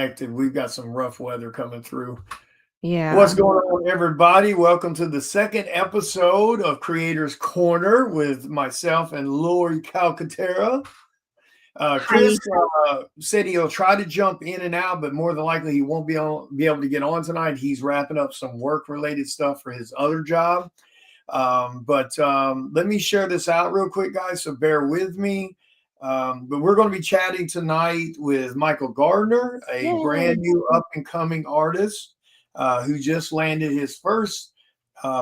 connected. We've got some rough weather coming through. Yeah. What's going on, everybody? Welcome to the second episode of Creators Corner with myself and Laurie Calcaterra. Chris said he'll try to jump in and out, but more than likely he won't be able to get on tonight. He's wrapping up some work-related stuff for his other job. But let me share this out real quick, guys, so bear with me. But we're going to be chatting tonight with Michael Gardner, a brand new up-and-coming artist who just landed his first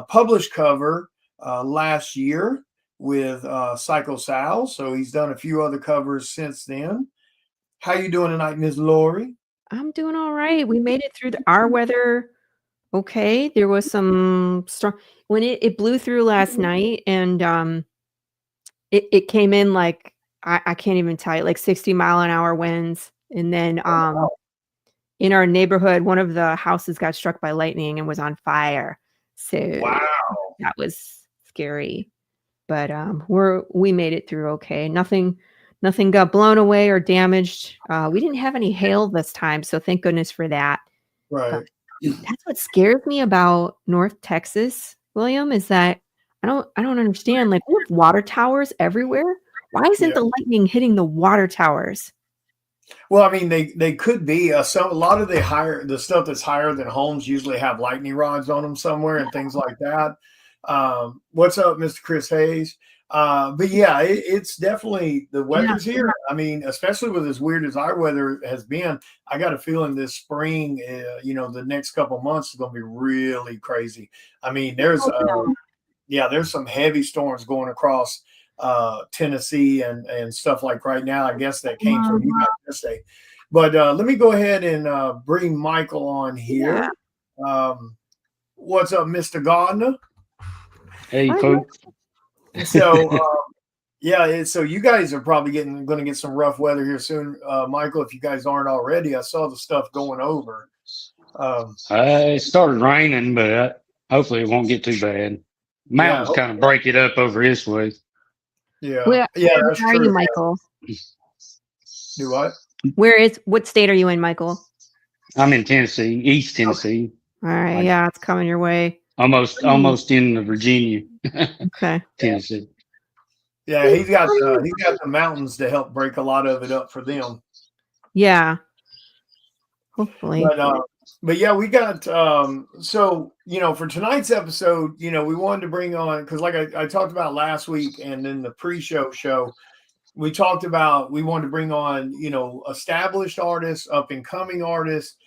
published cover last year with Psycho Sal. So he's done a few other covers since then. How you doing tonight, Ms. Laurie? I'm doing all right. We made it through our weather. Okay. There was some strong when it blew through last night, and it came in like I can't even tell you, like 60-mile-an-hour winds. And then in our neighborhood, one of the houses got struck by lightning and was on fire. So that was scary. But we made it through okay. Nothing got blown away or damaged. We didn't have any hail this time, so thank goodness for that. Right. That's what scares me about North Texas, William, is that I don't understand. Like, we have water towers everywhere. Why isn't the lightning hitting the water towers? Well, I mean, they could be a lot of the stuff that's higher than homes usually have lightning rods on them somewhere and things like that. What's up, Mr. Chris Hayes? But yeah, it's definitely the weather's here. I mean, especially with as weird as our weather has been, I got a feeling this spring, the next couple months is going to be really crazy. I mean, there's some heavy storms going across Tennessee and stuff like right now. I guess that came from you guys yesterday. But let me go ahead and bring Michael on here. What's up, Mr. Gardner? Hey, folks. So, so you guys are probably going to get some rough weather here soon, Michael. If you guys aren't already, I saw the stuff going over. It started raining, but hopefully it won't get too bad. Mountains kind of break it up over this way. Yeah. Where that's are true. you, Michael? Do what? What state are you in, Michael? I'm in Tennessee, East Tennessee. All right. Yeah, it's coming your way. Almost in Virginia. Okay. Tennessee. Yeah, he's got the mountains to help break a lot of it up for them. Yeah. Hopefully. But yeah, we got for tonight's episode, we wanted to bring on, because like I talked about last week and in the pre-show show, we talked about we wanted to bring on, established artists, up and coming artists,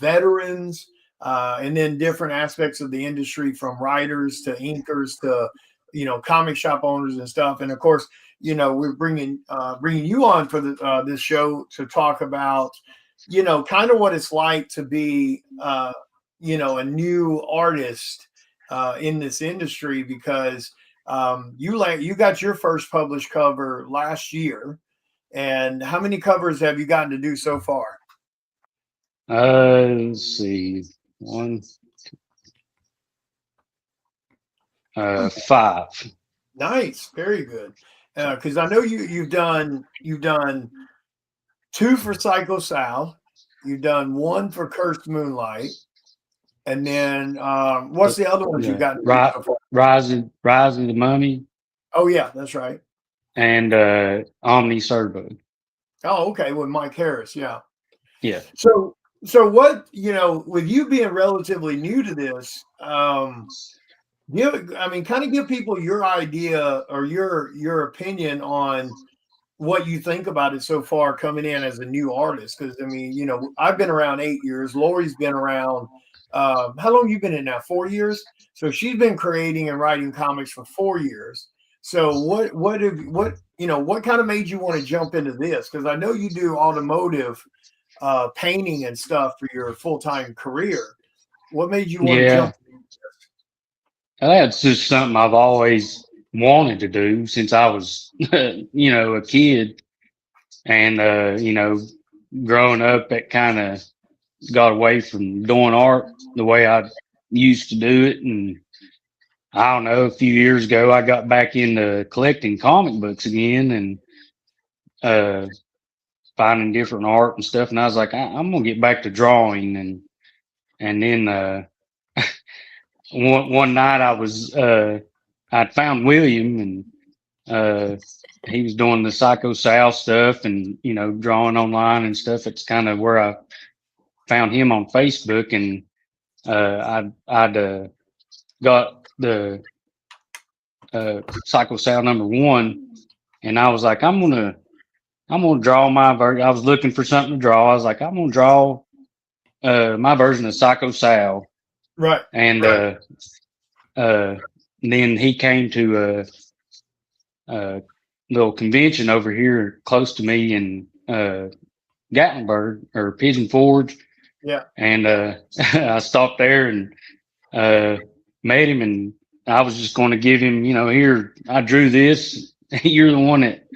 veterans, and then different aspects of the industry, from writers to inkers to, comic shop owners and stuff. And of course, we're bringing you on for this show to talk about, kind of what it's like to be, a new artist in this industry, because you got your first published cover last year. And how many covers have you gotten to do so far? Let's see. 1, 2, 5. Nice, very good. Because I know you've done 2 for Psycho Sal, you've done 1 for Cursed Moonlight, and then what's the other ones you got? Rise of the Mummy. Oh yeah, that's right. And Omni Servo. Oh, okay, with Mike Harris, yeah. Yeah. So what, with you being relatively new to this, kind of give people your idea or your opinion on what you think about it so far coming in as a new artist. Because I've been around 8 years. Laurie's been around. How long have you been in now? 4 years. So she's been creating and writing comics for 4 years. So what kind of made you want to jump into this? Because I know you do automotive painting and stuff for your full-time career. What made you want to jump into this? That's just something I've always wanted to do since I was, a kid. And, growing up, it kind of got away from doing art the way I used to do it. And I don't know, a few years ago, I got back into collecting comic books again. And finding different art and stuff. And I was like, I'm gonna get back to drawing. And then one night I'd found William, and he was doing the Psycho Sal stuff and, you know, drawing online and stuff. It's kind of where I found him on Facebook, and I'd got the Psycho Sal #1, and I was like, I'm gonna draw my version. I was looking for something to draw. I was like, I'm gonna draw my version of Psycho Sal. Right. And then he came to a little convention over here close to me in Gatlinburg or Pigeon Forge. Yeah. And I stopped there and met him, and I was just going to give him, you know, here, I drew this. You're the one that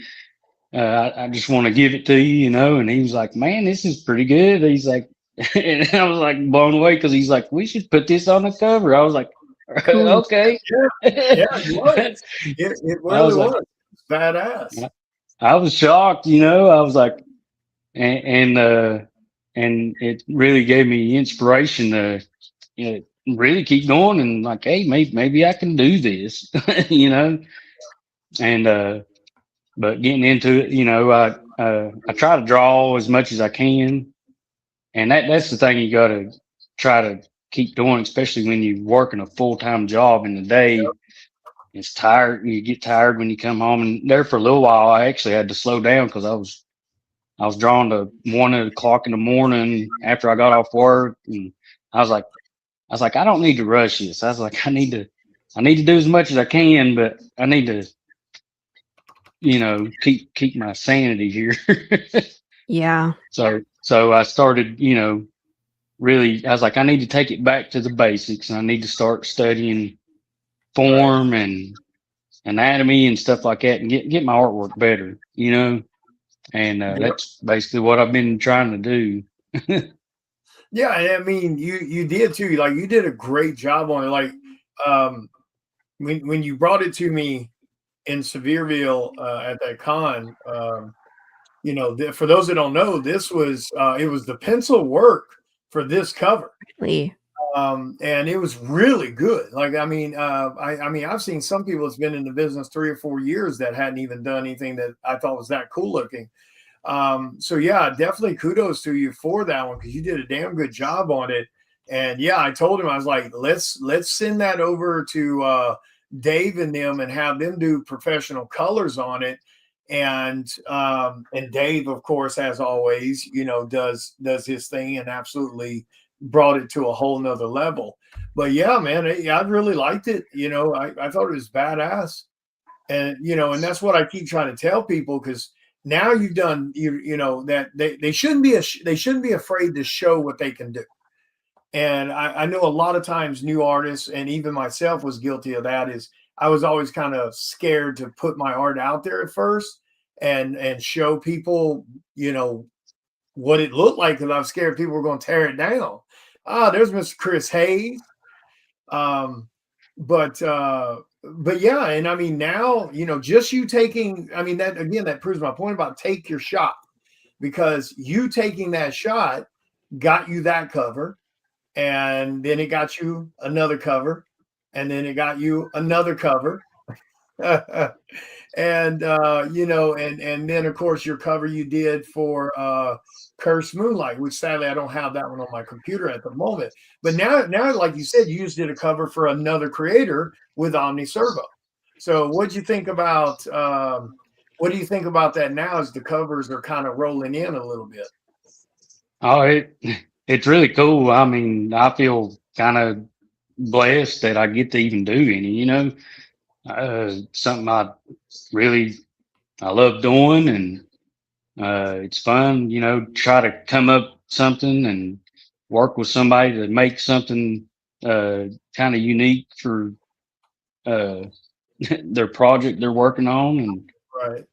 I just want to give it to you, you know. And he was like, man, this is pretty good. He's like, and I was like blown away because he's like, we should put this on the cover. I was like, okay. Yeah, it was. It really was. Badass. I was shocked, you know. I was like, and it really gave me inspiration to, you know, really keep going and like, hey, maybe I can do this, you know. And but getting into it, you know, I try to draw as much as I can, and that's the thing you got to try to keep doing, especially when you're working a full-time job in the day. Yep. It's tired. You get tired when you come home, and there for a little while, I actually had to slow down because I was drawing to 1 o'clock in the morning after I got off work, and I was like, I don't need to rush this. I was like, I need to do as much as I can, but I need to, you know, keep my sanity here. Yeah. So I started, you know, really, I was like, I need to take it back to the basics, and I need to start studying form and anatomy and stuff like that, and get my artwork better, you know. And that's basically what I've been trying to do. Yeah, I mean, you did too. Like, you did a great job on it. Like, when you brought it to me in Sevierville at that con, you know, for those that don't know, this was it was the pencil work for this cover. Really? And it was really good. Like, I mean, I've seen some people that's been in the business 3 or 4 years that hadn't even done anything that I thought was that cool looking. So yeah, definitely kudos to you for that one, because you did a damn good job on it. And yeah, I told him, I was like, let's send that over to Dave and them and have them do professional colors on it. And Dave, of course, as always, you know, does his thing and absolutely brought it to a whole nother level. But yeah, man, I really liked it. You know, I thought it was badass. And, you know, and that's what I keep trying to tell people, because now you've done, you know, that they shouldn't be afraid to show what they can do. And I know a lot of times new artists, and even myself was guilty of that, is I was always kind of scared to put my art out there at first and show people, you know, what it looked like, because I was scared people were going to tear it down. There's Mr. Chris Hayes. But yeah, and I mean, now, you know, just you taking, I mean, that again, that proves my point about take your shot, because you taking that shot got you that cover, and then it got you another cover, and then it got you another cover. And you know, and then of course your cover you did for Curse Moonlight, which sadly I don't have that one on my computer at the moment. But now like you said, you just did a cover for another creator with Omni Servo. So what do you think about that now, as the covers are kind of rolling in a little bit? Oh, it's really cool. I mean, I feel kind of blessed that I get to even do any, you know. Something I love doing, and it's fun, you know, try to come up something and work with somebody to make something kind of unique for their project they're working on, and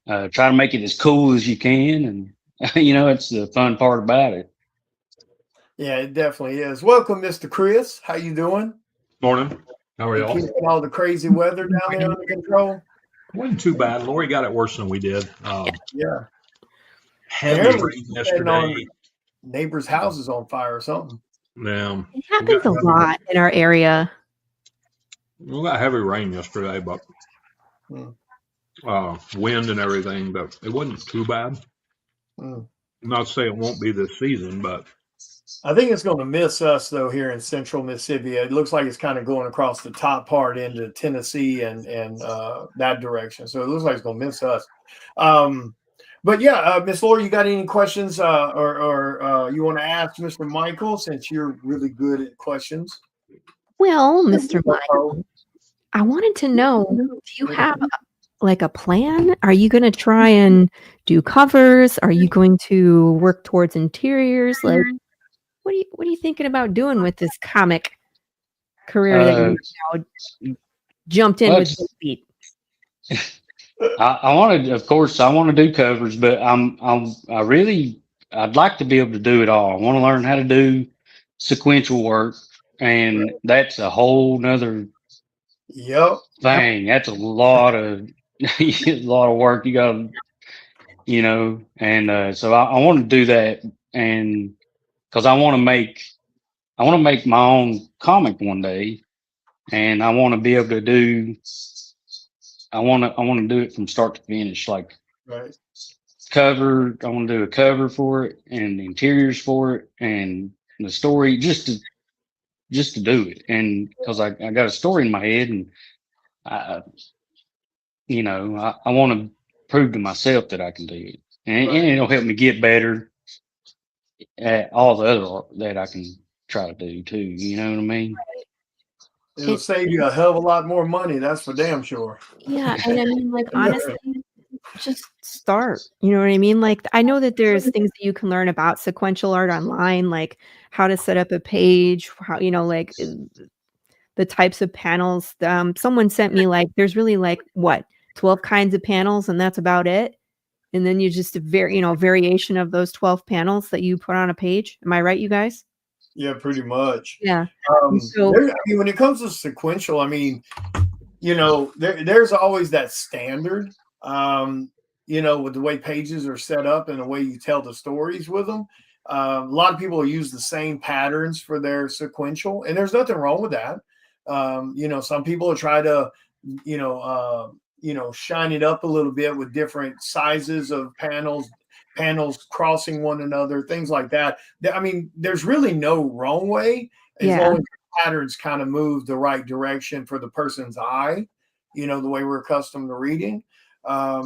right. Try to make it as cool as you can. And you know, it's the fun part about it. Yeah, it definitely is. Welcome, Mr. Chris. How you doing? Morning. How are y'all? Keeping all the crazy weather down there under control? Wasn't too bad. Lori got it worse than we did. Yeah. heavy Apparently, rain setting yesterday. on neighbors' houses on fire or something. Yeah, It happens a lot in our area. we got heavy rain yesterday, but Hmm. wind and everything, but it wasn't too bad. Hmm. Not to say it won't be this season, but I think it's going to miss us though here in central Mississippi. It looks like it's kind of going across the top part into Tennessee and that direction. So it looks like it's going to miss us. But yeah, Miss Laura, you got any questions or you want to ask Mr. Michael since you're really good at questions? Well, Mr. Michael, I wanted to know, do you have like a plan? Are you going to try and do covers? Are you going to work towards interiors? Like, what are you thinking about doing with this comic career that you now jumped in Well, with both feet? I wanted, of course, I want to do covers, but I'd like to be able to do it all. I want to learn how to do sequential work, and that's a whole nother Yep. thing. That's a lot of a lot of work. You got to, and so I want to do that, and because I want to make my own comic one day, and I want to be able to do. I want to do it from start to finish, like Right. cover. I want to do a cover for it and the interiors for it and the story just to do it. And because I got a story in my head and I, I want to prove to myself that I can do it and it'll help me get better at all the other art that I can try to do too. You know what I mean? It'll save you a hell of a lot more money. That's for damn sure. Yeah. And I mean, like, honestly, just start. You know what I mean? Like, I know that there's things that you can learn about sequential art online, like how to set up a page, how, like the types of panels. Someone sent me like, there's really like what, 12 kinds of panels, and that's about it. And then you just variation of those 12 panels that you put on a page. Am I right, you guys? Yeah, pretty much. Yeah. So, when it comes to sequential, I mean, there's always that standard, with the way pages are set up and the way you tell the stories with them. A lot of people use the same patterns for their sequential, and there's nothing wrong with that. Some people try to, shine it up a little bit with different sizes of panels crossing one another, things like that. I mean, there's really no wrong way as long as the patterns kind of move the right direction for the person's eye, the way we're accustomed to reading. I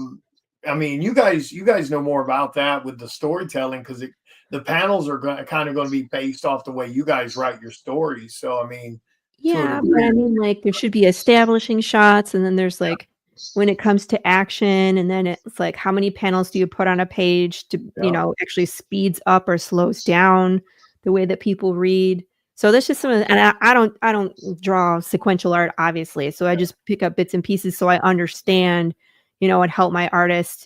mean, you guys know more about that with the storytelling because the panels are kind of going to be based off the way you guys write your stories. So, I mean, yeah, but I mean, like, there should be establishing shots, and then there's like when it comes to action, and then it's like how many panels do you put on a page to actually speeds up or slows down the way that people read. So that's just some of the, and I don't draw sequential art, obviously, so I just pick up bits and pieces so I understand, and help my artist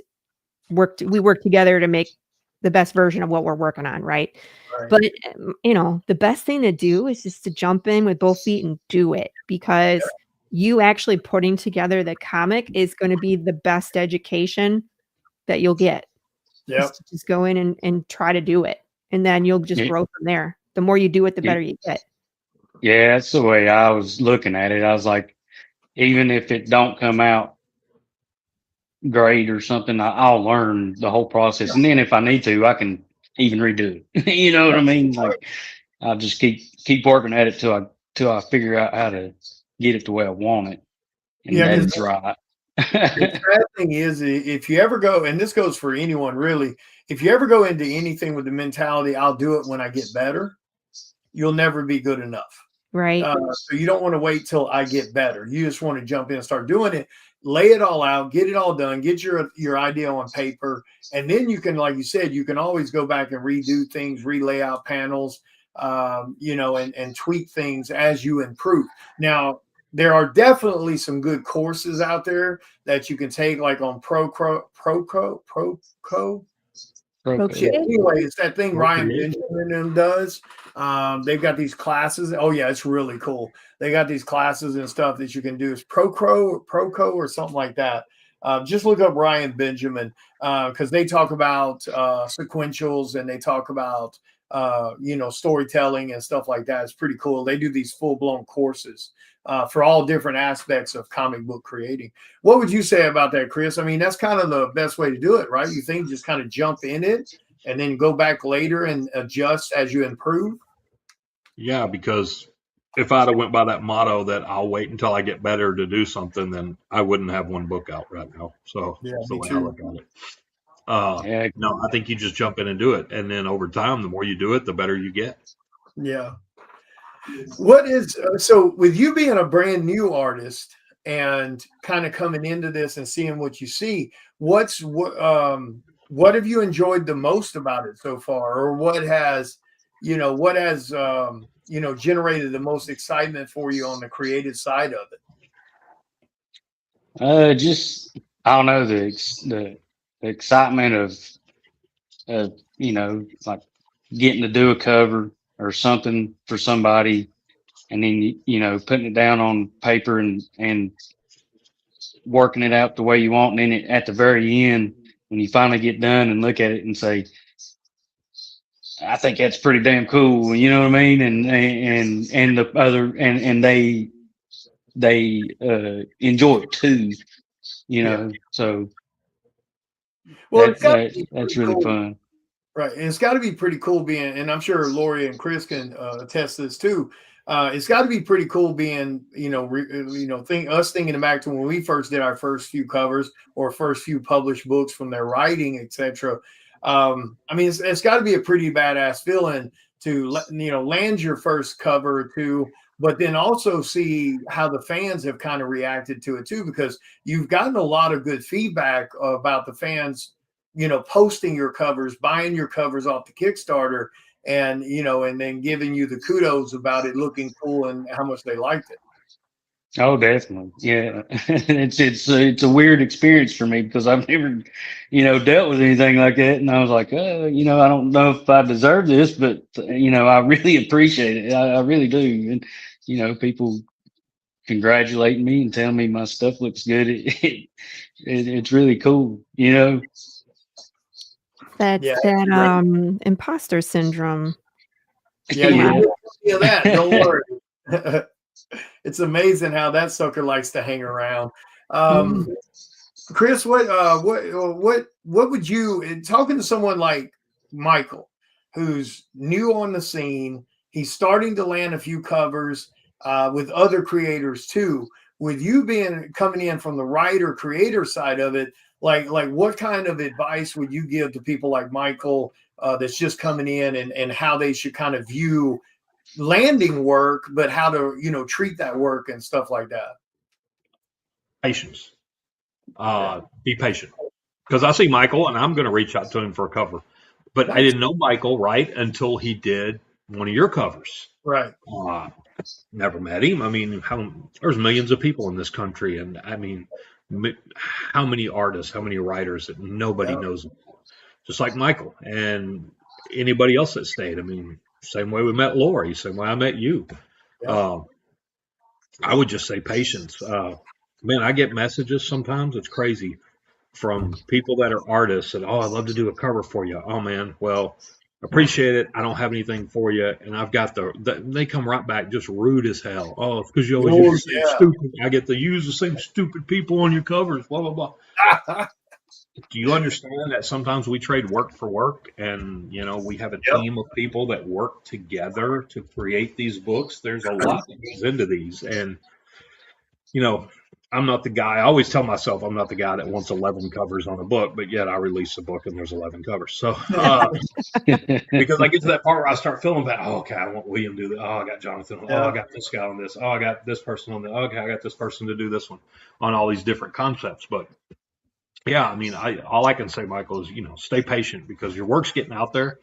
we work together to make the best version of what we're working on, right? But the best thing to do is just to jump in with both feet and do it, because you actually putting together the comic is going to be the best education that you'll get. Just go in and try to do it, and then you'll just grow from there. The more you do it, the better you get. Yeah, that's the way I was looking at it. I was like, even if it don't come out great or something, I'll learn the whole process, and then if I need to, I can even redo it. You know what I mean? Like, I'll just keep working at it till I figure out how to get it the way I want it, and that's right. The bad thing is, if you ever go, and this goes for anyone really, if you ever go into anything with the mentality, I'll do it when I get better, you'll never be good enough. Right. So you don't want to wait till I get better. You just want to jump in and start doing it, lay it all out, get it all done, get your idea on paper. And then you can, like you said, you can always go back and redo things, relay out panels, and tweak things as you improve. Now, there are definitely some good courses out there that you can take, like on Proco. Anyway, it's that thing Ryan Benjamin does. They've got these classes. Oh yeah, it's really cool. They got these classes and stuff that you can do. It's Proco or something like that. Just look up Ryan Benjamin because they talk about sequentials and they talk about storytelling and stuff like that. It's pretty cool. They do these full-blown courses for all different aspects of comic book creating. What would you say about that, Chris? I mean, that's kind of the best way to do it, right? You think just kind of jump in it and then go back later and adjust as you improve? Yeah, because if I'd have went by that motto that I'll wait until I get better to do something, then I wouldn't have one book out right now. So that's the way I look at it. No, I think you just jump in and do it. And then over time, the more you do it, the better you get. Yeah. What is so with you being a brand new artist and kind of coming into this and seeing what you see, what have you enjoyed the most about it so far, or what has generated the most excitement for you on the creative side of it? Just I don't know, the excitement of like getting to do a cover or something for somebody, and then putting it down on paper and working it out the way you want, and then at the very end, when you finally get done and look at it and say, I think that's pretty damn cool, you know what I mean? And the other and they enjoy it too, So that's really cool. fun. Right. And it's got to be pretty cool being, and I'm sure Laurie and Chris can attest this too. It's got to be pretty cool being, us thinking back to when we first did our first few covers or first few published books from their writing, etc. I mean, it's got to be a pretty badass feeling to land your first cover or two, but then also see how the fans have kind of reacted to it too, because you've gotten a lot of good feedback about the fans, posting your covers, buying your covers off the Kickstarter, and then giving you the kudos about it looking cool and how much they liked it. Oh, definitely. Yeah. It's a weird experience for me because I've never, dealt with anything like that. And I was like, I don't know if I deserve this, but, I really appreciate it. I really do. And, people congratulating me and telling me my stuff looks good. It's really cool, That's that imposter syndrome. Yeah. That. Don't worry. It's amazing how that sucker likes to hang around. Chris, what would you, talking to someone like Michael, who's new on the scene, he's starting to land a few covers with other creators too. With you coming in from the writer creator side of it, like what kind of advice would you give to people like Michael that's just coming in and how they should kind of view landing work, but how to treat that work and stuff like that? Patience. Be patient, because I see Michael and I'm going to reach out to him for a cover, but I didn't know Michael until he did one of your covers. Right. Never met him. I mean, there's millions of people in this country, and I mean, how many artists, how many writers that nobody knows about? Just like Michael and anybody else that stayed. I mean, same way we met Laurie, same way I met you. I would just say patience. Man, I get messages sometimes, it's crazy, from people that are artists and, I'd love to do a cover for you. Oh man, well, appreciate it. I don't have anything for you. And I've got they come right back just rude as hell. Oh, it's because you always use the same stupid. I get to use the same stupid people on your covers, blah, blah, blah. Do you understand that sometimes we trade work for work, and we have a team of people that work together to create these books? There's a lot that goes into these, and I'm not the guy. I always tell myself I'm not the guy that wants 11 covers on a book, but yet I release a book and there's 11 covers. So because I get to that part where I start feeling bad. Oh, okay, I want William to do that. Oh, I got Jonathan. Oh, I got this guy on this. Oh, I got this person on that. Okay, I got this person to do this one on all these different concepts. But yeah, I mean, all I can say, Michael, is stay patient, because your work's getting out there,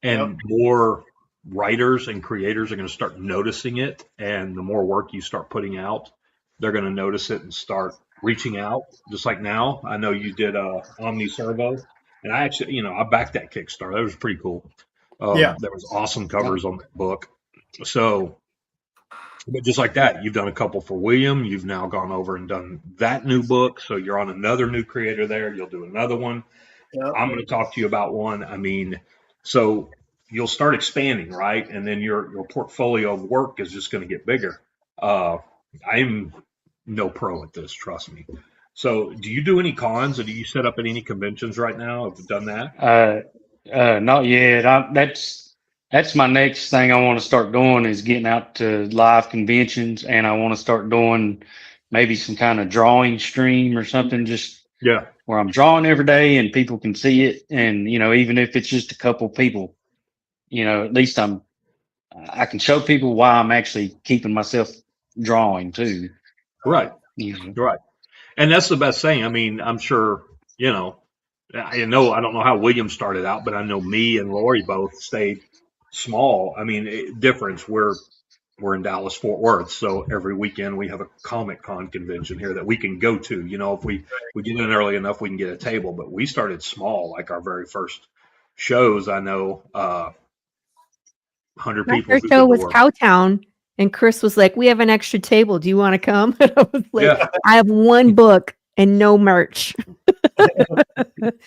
and more writers and creators are going to start noticing it, and the more work you start putting out, they're going to notice it and start reaching out. Just like now, I know you did Omni Servo, and I actually, I backed that Kickstarter. That was pretty cool. There was awesome covers on that book. So But just like that, you've done a couple for William. You've now gone over and done that new book. So you're on another new creator there. You'll do another one. Yep. I'm going to talk to you about one. I mean, so you'll start expanding, right? And then your portfolio of work is just going to get bigger. I'm no pro at this, trust me. So do you do any cons, or do you set up at any conventions right now? Have you done that? Not yet. That's my next thing I want to start doing is getting out to live conventions, and I want to start doing maybe some kind of drawing stream or something, just Yeah. where I'm drawing every day and people can see it. And, even if it's just a couple people, at least I can show people why I'm actually keeping myself drawing too. Right. You know. Right. And that's the best thing. I mean, I'm sure, I don't know how William started out, but I know me and Laurie both stayed small. I mean, difference. We're in Dallas, Fort Worth, so every weekend we have a Comic Con convention here that we can go to. If we get in early enough, we can get a table. But we started small, like our very first shows. I know 100 My people. first show was Cowtown, and Chris was like, "We have an extra table. Do you want to come?" And I was like, Yeah. "I have one book and no merch."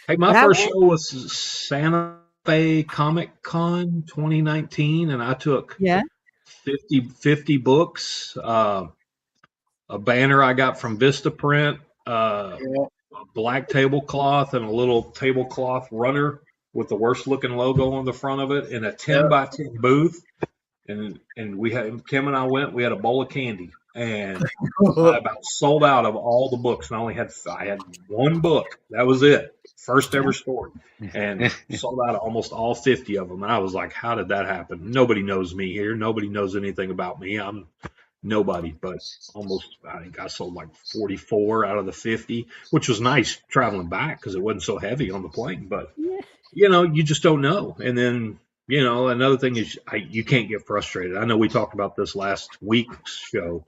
Hey, my first show was Santa Fe Comic Con 2019, and I took 50 books, a banner I got from Vistaprint, a black tablecloth, and a little tablecloth runner with the worst looking logo on the front of it, and a 10 by 10 booth. And we had Kim and I went. We had a bowl of candy, and I about sold out of all the books. And I had one book. That was it. First ever story, and sold out of almost all 50 of them. And I was like, "How did that happen?" Nobody knows me here. Nobody knows anything about me. I'm nobody, but I think I sold like 44 out of the 50, which was nice traveling back because it wasn't so heavy on the plane. But you just don't know. And then another thing is you can't get frustrated. I know we talked about this last week's show.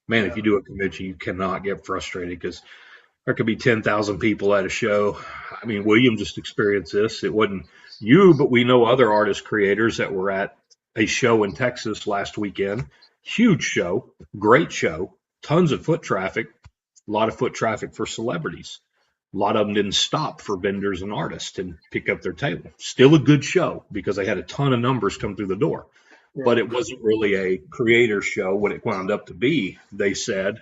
Man, if you do a convention, you cannot get frustrated because there could be 10,000 people at a show. I mean, William just experienced this. It wasn't you, but we know other artist creators that were at a show in Texas last weekend. Huge show, great show, tons of foot traffic, a lot of foot traffic for celebrities. A lot of them didn't stop for vendors and artists and pick up their table. Still a good show because they had a ton of numbers come through the door. Yeah. But it wasn't really a creator show, what it wound up to be, they said.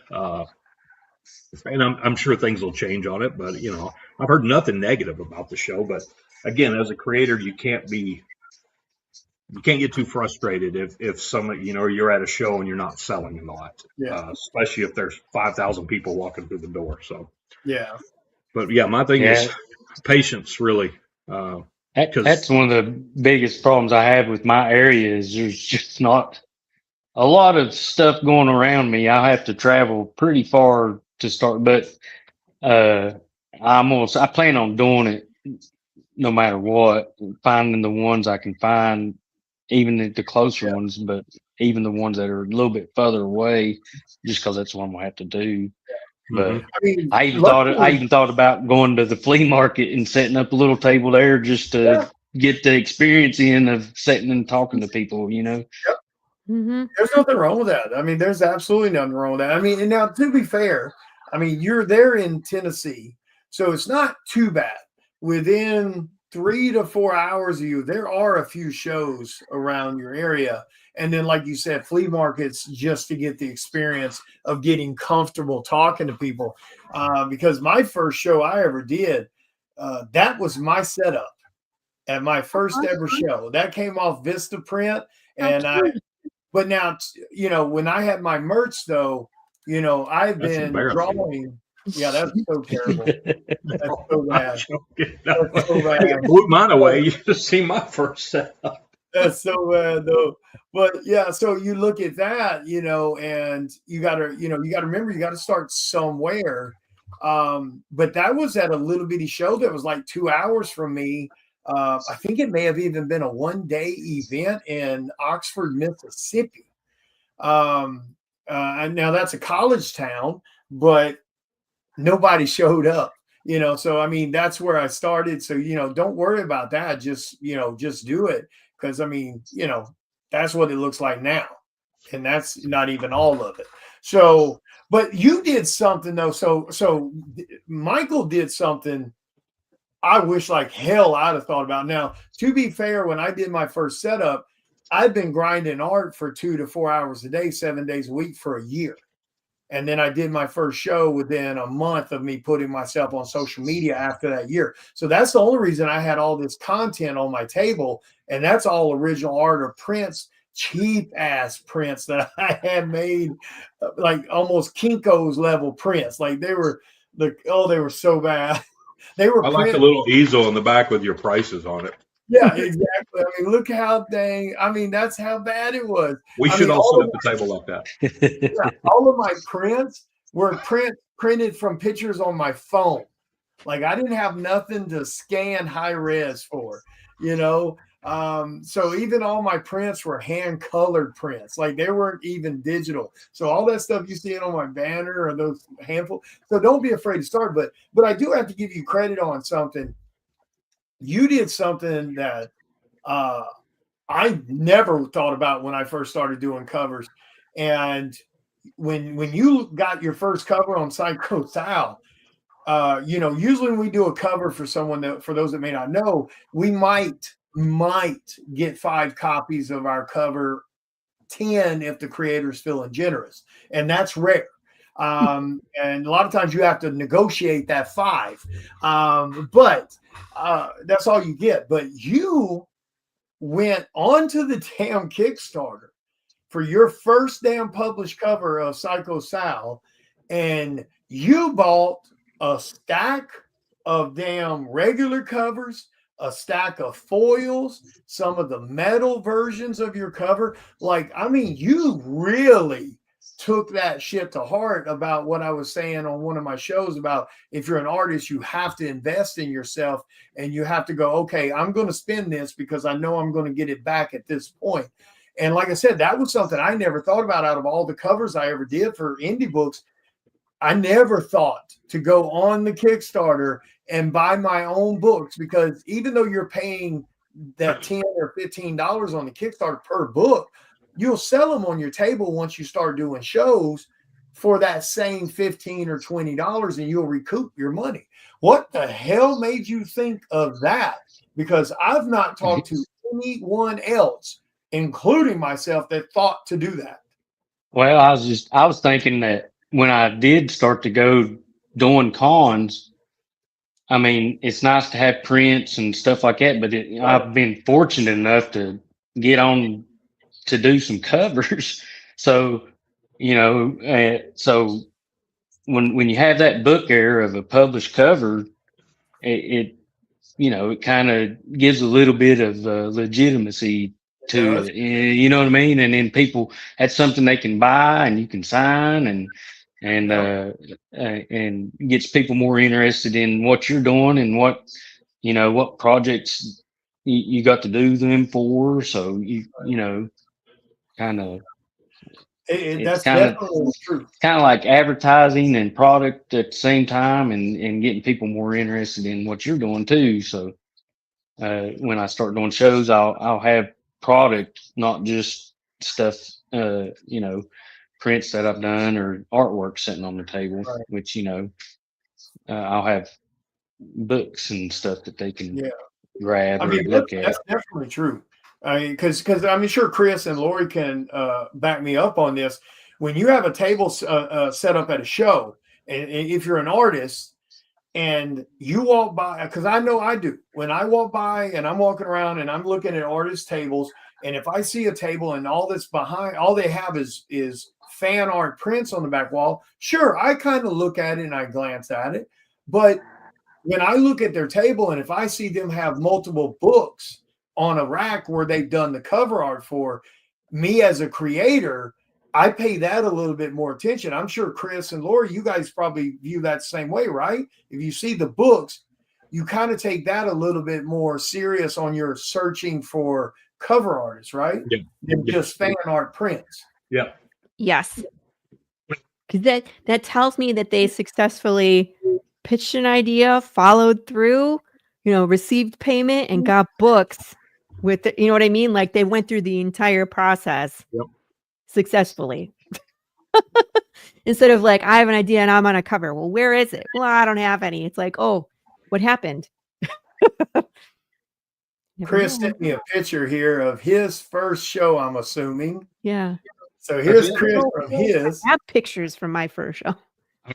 And I'm sure things will change on it, but I've heard nothing negative about the show. But again, as a creator, you can't get too frustrated if somebody, you're at a show and you're not selling a lot, especially if there's 5,000 people walking through the door. So but my thing is patience, really. That's one of the biggest problems I have with my area is there's just not a lot of stuff going around me. I have to travel pretty far to start, but I plan on doing it no matter what, finding the ones I can find, even the closer ones, but even the ones that are a little bit further away, just because that's what I'm gonna have to do. But I even thought about going to the flea market and setting up a little table there just to get the experience in of sitting and talking to people, There's nothing wrong with that. I mean, there's absolutely nothing wrong with that. I mean, and now to be fair, I mean, you're there in Tennessee, so it's not too bad. Within 3 to 4 hours of you, there are a few shows around your area. And then, like you said, flea markets just to get the experience of getting comfortable talking to people. Because my first show I ever did, that was my setup at my first ever show. That came off Vistaprint. But now, when I had my merch, though, I've been drawing. Yeah, that's so terrible. That's so bad. That's so bad. It blew mine away. You should see my first setup. That's so bad, though. But so you look at that, and you gotta remember you gotta start somewhere. But that was at a little bitty show that was like 2 hours from me. I think it may have even been a one-day event in Oxford, Mississippi. And now that's a college town, but nobody showed up, so I mean that's where I started. So don't worry about that, just do it, because I mean that's what it looks like now. and that's not even all of it. So, but you did something though. So Michael did something I wish like hell I'd have thought about. Now, to be fair, when I did my first setup, I'd been grinding art for 2 to 4 hours a day, 7 days a week for a year. And then I did my first show within a month of me putting myself on social media after that year. So that's the only reason I had all this content on my table. And that's all original art or prints, cheap ass prints that I had made, like almost Kinko's level prints. Like they were they were so bad. They were I like the little easel in the back with your prices on it. Yeah, exactly. I mean, look how that's how bad it was. We should all set up the table like that. Yeah, all of my prints were printed from pictures on my phone. Like I didn't have nothing to scan high res for, you know. So even all my prints were hand colored prints, like they weren't even digital. So all that stuff you see on my banner or those handful. So don't be afraid to start. But I do have to give you credit on something. You did something that I never thought about when I first started doing covers. And when you got your first cover on Psycho Sal, usually when we do a cover for someone that, for those that may not know, we might get 5 copies of our cover, 10 if the creator's feeling generous, and that's rare. And a lot of times you have to negotiate that 5, but that's all you get. But you went onto the damn Kickstarter for your first damn published cover of Psycho Sal, and you bought a stack of damn regular covers, a stack of foils, some of the metal versions of your cover. Like, I mean, you really took that shit to heart about what I was saying on one of my shows about if you're an artist, you have to invest in yourself and you have to go, okay, I'm going to spend this because I know I'm going to get it back at this point. And like I said, that was something I never thought about out of all the covers I ever did for indie books. I never thought to go on the Kickstarter and buy my own books, because even though you're paying that $10 or $15 on the Kickstarter per book, you'll sell them on your table once you start doing shows for that same $15 or $20, and you'll recoup your money. What the hell made you think of that? Because I've not talked to anyone else, including myself, that thought to do that. Well, I was thinking that when I did start to go doing cons, I mean, it's nice to have prints and stuff like that, but I've been fortunate enough to get on to do some covers. So, so when you have that book there of a published cover, it kind of gives a little bit of legitimacy to it. You know what I mean? And then people, that's something they can buy and you can sign, and gets people more interested in what you're doing and what projects you got to do them for. So kind of, that's definitely true. Kind of like advertising and product at the same time, and getting people more interested in what you're doing too. So when I start doing shows, I'll have product, not just stuff, prints that I've done or artwork sitting on the table, right. Which, I'll have books and stuff that they can grab or look at. That's definitely true. I mean, because I'm sure Chris and Laurie can back me up on this. When you have a table set up at a show, and if you're an artist and you walk by, because I know I do, when I walk by and I'm walking around and I'm looking at artist tables, and if I see a table and all that's behind, all they have is fan art prints on the back wall, sure, I kind of look at it and I glance at it. But when I look at their table and if I see them have multiple books on a rack where they've done the cover art for, me as a creator, I pay that a little bit more attention. I'm sure Chris and Laurie, you guys probably view that same way, right? If you see the books, you kind of take that a little bit more serious on your searching for cover artists, right? Yeah. Than just fan art prints. Yeah. Yes. Because that tells me that they successfully pitched an idea, followed through, received payment, and got books with it. You know what I mean? Like they went through the entire process. Yep. successfully. Instead of like, I have an idea and I'm on a cover. Well, where is it? Well, I don't have any. It's like, oh, what happened? Chris sent me a picture here of his first show, I'm assuming. Yeah. So here's Chris from his. I have pictures from my first show.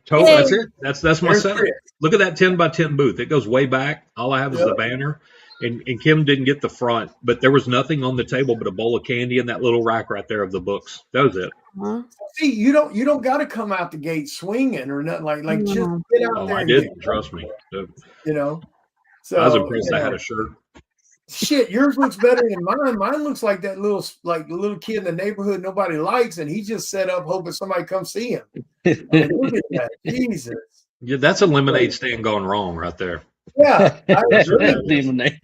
That's it. That's my There's setup. Chris. Look at that 10x10 booth. It goes way back. All I have is the banner. And Kim didn't get the front, but there was nothing on the table but a bowl of candy and that little rack right there of the books. That was it. Huh? See, you don't got to come out the gate swinging or nothing like just get out there. I didn't, trust me. You know, so I was impressed I had a shirt. Shit, yours looks better than mine. Mine looks like that little kid in the neighborhood nobody likes, and he just set up hoping somebody come see him. Like, look at that, Jesus! Yeah, that's a lemonade stand gone wrong right there. Yeah, I agree. Lemonade.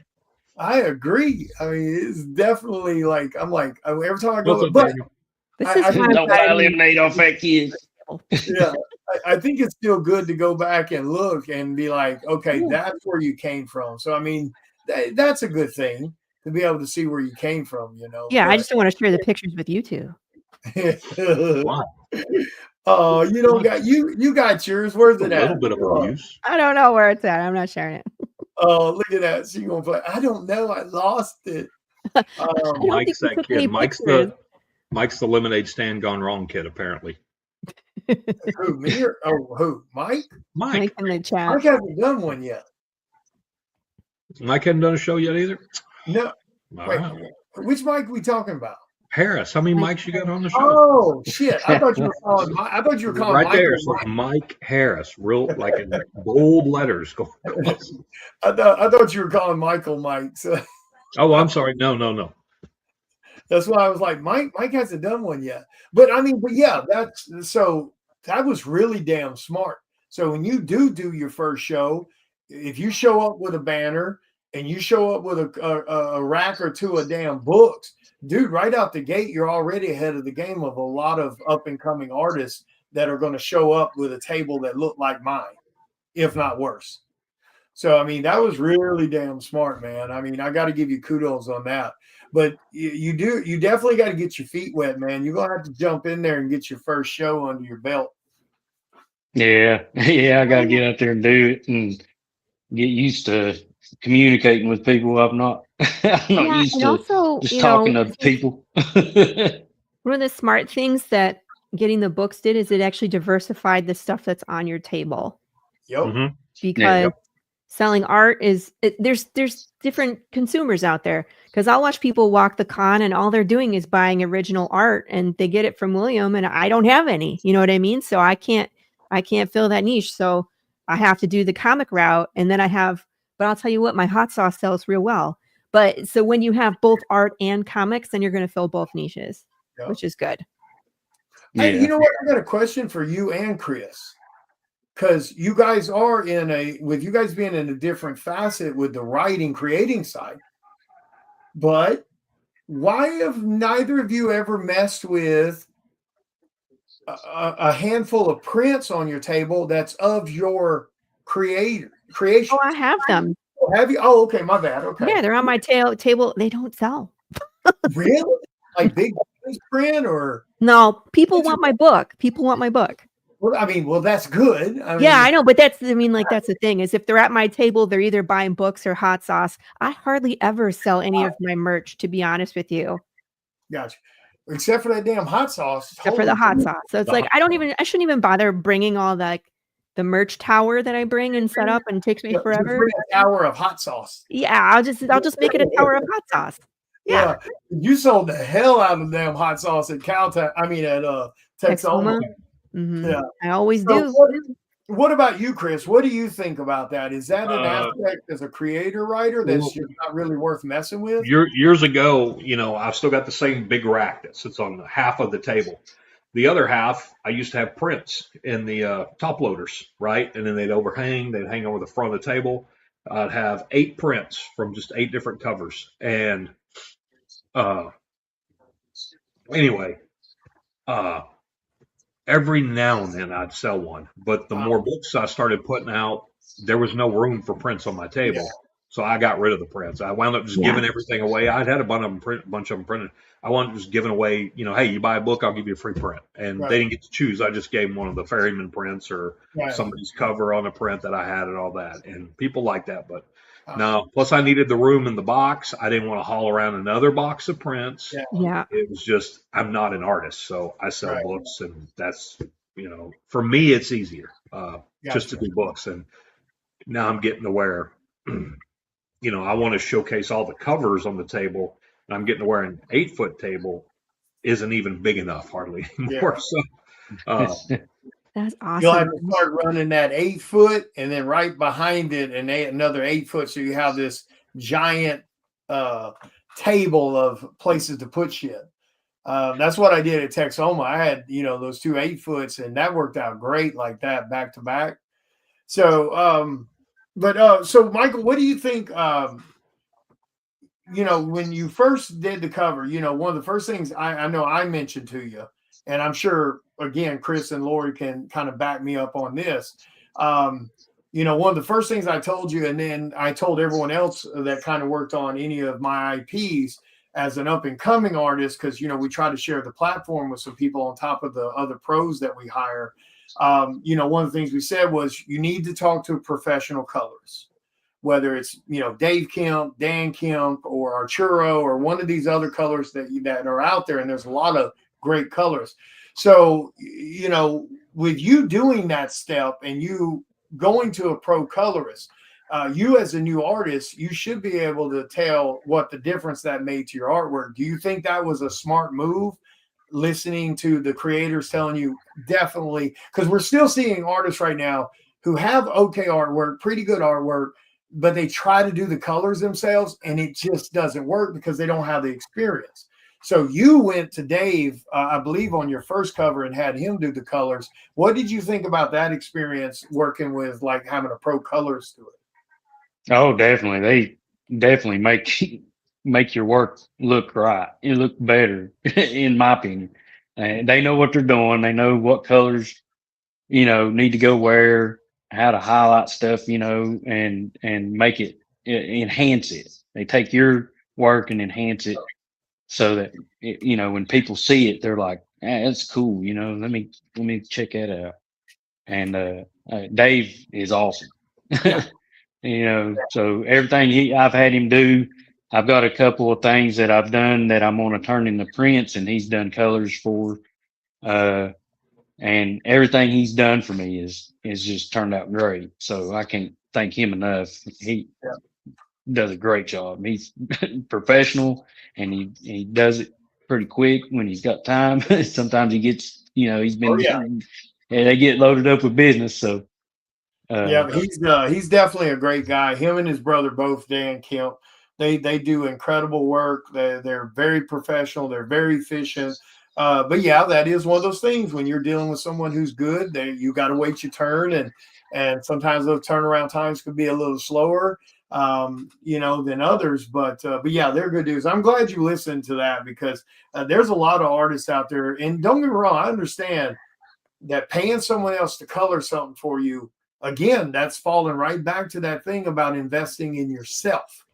I agree. I mean, it's definitely like I'm like every time I go, What's up, but Daniel? This I is think- why Don't buy lemonade off that kid. yeah, I think it's still good to go back and look and be like, okay, that's where you came from. So I mean, that's a good thing to be able to see where you came from. You know. Yeah, I just don't want to share the pictures with you two. Wow. Oh, you don't got you got yours. Where's A it at? little bit of abuse. I don't know where it's at. I'm not sharing it. Oh, look at that. She gonna play. I don't know. I lost it. don't Mike's think you that took any kid. Mike's the lemonade stand gone wrong kid, apparently. Who, me or who? Mike? Mike in the chat. Mike hasn't done one yet. Mike hadn't done a show yet either? No. All Wait, right. which Mike we talking about? Harris. How many mics you got on the show? Oh shit! I thought you were calling. I thought you were calling Right Michael there. So Mike Harris, real like in bold letters. I thought you were calling Michael Mike. So Oh, I'm sorry. No. that's why I was like, Mike hasn't done one yet. But I mean, but yeah, that was really damn smart. So when you do your first show, if you show up with a banner and you show up with a rack or two of damn books, dude, right out the gate, you're already ahead of the game of a lot of up and coming artists that are going to show up with a table that looked like mine, if not worse. So, I mean, that was really damn smart, man. I mean, I got to give you kudos on that. But you definitely got to get your feet wet, man. You're going to have to jump in there and get your first show under your belt. Yeah, I got to get out there and do it and get used to communicating with people. I'm not used and to also, just talking to people. One of the smart things that getting the books did is it actually diversified the stuff that's on your table. Yep. Mm-hmm. Because selling art there's different consumers out there. Because I'll watch people walk the con and all they're doing is buying original art and they get it from William and I don't have any. You know what I mean? So I can't fill that niche. So I have to do the comic route, and then but I'll tell you what, my hot sauce sells real well. But so when you have both art and comics, then you're going to fill both niches, which is good. Hey, you know what? I got a question for you and Chris, because you guys are with you guys being in a different facet with the writing, creating side. But why have neither of you ever messed with a handful of prints on your table that's of your creation? Oh, I have them. Have you? Oh, okay, my bad. Okay. Yeah, they're on my table. They don't sell. Really? Like big print or? No, people want my book. People want my book. Well, I mean, that's good. I know, but that's the thing is if they're at my table, they're either buying books or hot sauce. I hardly ever sell any of my merch, to be honest with you. Gotcha. Except for that damn hot sauce. Except for the hot sauce. So it's like, I shouldn't even bother bringing all the merch tower that I bring and set up, and it takes me forever. A tower of hot sauce. Yeah, I'll just make it a tower of hot sauce. Yeah. You sold the hell out of damn hot sauce at Texoma. Mm-hmm. Yeah, I always do. What about you, Chris? What do you think about that? Is that an aspect as a creator writer that's just not really worth messing with? Years ago, I've still got the same big rack that sits on half of the table. The other half, I used to have prints in the top loaders, right? And then they'd hang over the front of the table. I'd have 8 prints from just 8 different covers. And anyway, every now and then I'd sell one. But the more books I started putting out, there was no room for prints on my table. So I got rid of the prints. I wound up just giving everything away. I'd had a bunch of them printed. I wound up just giving away, hey, you buy a book, I'll give you a free print. And they didn't get to choose. I just gave them one of the Ferryman prints or somebody's cover on a print that I had and all that. And people like that. But no, plus I needed the room in the box. I didn't want to haul around another box of prints. Yeah. It was just, I'm not an artist. So I sell books, and that's, for me, it's easier just to do books. And now I'm getting to where, I want to showcase all the covers on the table, and I'm getting to where an 8-foot table isn't even big enough hardly anymore. So that's awesome. You'll have to start running that 8-foot, and then right behind it, and another 8-foot, so you have this giant table of places to put shit. That's what I did at Texoma. I had those 2 8-foots, and that worked out great like that, back to back. So so Michael, what do you think? When you first did the cover, one of the first things I know I mentioned to you, and I'm sure again Chris and Laurie can kind of back me up on this. One of the first things I told you, and then I told everyone else that kind of worked on any of my IPs as an up and coming artist, because we try to share the platform with some people on top of the other pros that we hire. One of the things we said was you need to talk to professional colorists, whether it's, Dave Kemp, Dan Kemp, or Arturo, or one of these other colors that are out there. And there's a lot of great colors. So, with you doing that step and you going to a pro colorist, you as a new artist, you should be able to tell what the difference that made to your artwork. Do you think that was a smart move? Listening to the creators telling you definitely, because we're still seeing artists right now who have okay artwork, pretty good artwork, but they try to do the colors themselves and it just doesn't work because they don't have the experience. So you went to Dave, I believe, on your first cover and had him do the colors. What did you think about that experience working with like having a pro colorist do it? Oh, definitely. They definitely make your work look right. It look better, in my opinion. They know what they're doing. They know what colors, need to go where, how to highlight stuff, and make it, enhance it. They take your work and enhance it so that, when people see it, they're like, that's cool. Let me check that out. And Dave is awesome. So everything I've had him do, I've got a couple of things that I've done that I'm going to turn into prints, and he's done colors for, and everything he's done for me is just turned out great. So I can't thank him enough. He does a great job. He's professional, and he does it pretty quick when he's got time. Sometimes he gets, he's been, they get loaded up with business. So he's definitely a great guy. Him and his brother, both Dan Kemp, they do incredible work. They're very professional. They're very efficient. But that is one of those things when you're dealing with someone who's good. You got to wait your turn, and sometimes those turnaround times could be a little slower, than others. But they're good dudes. I'm glad you listened to that because there's a lot of artists out there. And don't get me wrong, I understand that paying someone else to color something for you, again, that's falling right back to that thing about investing in yourself.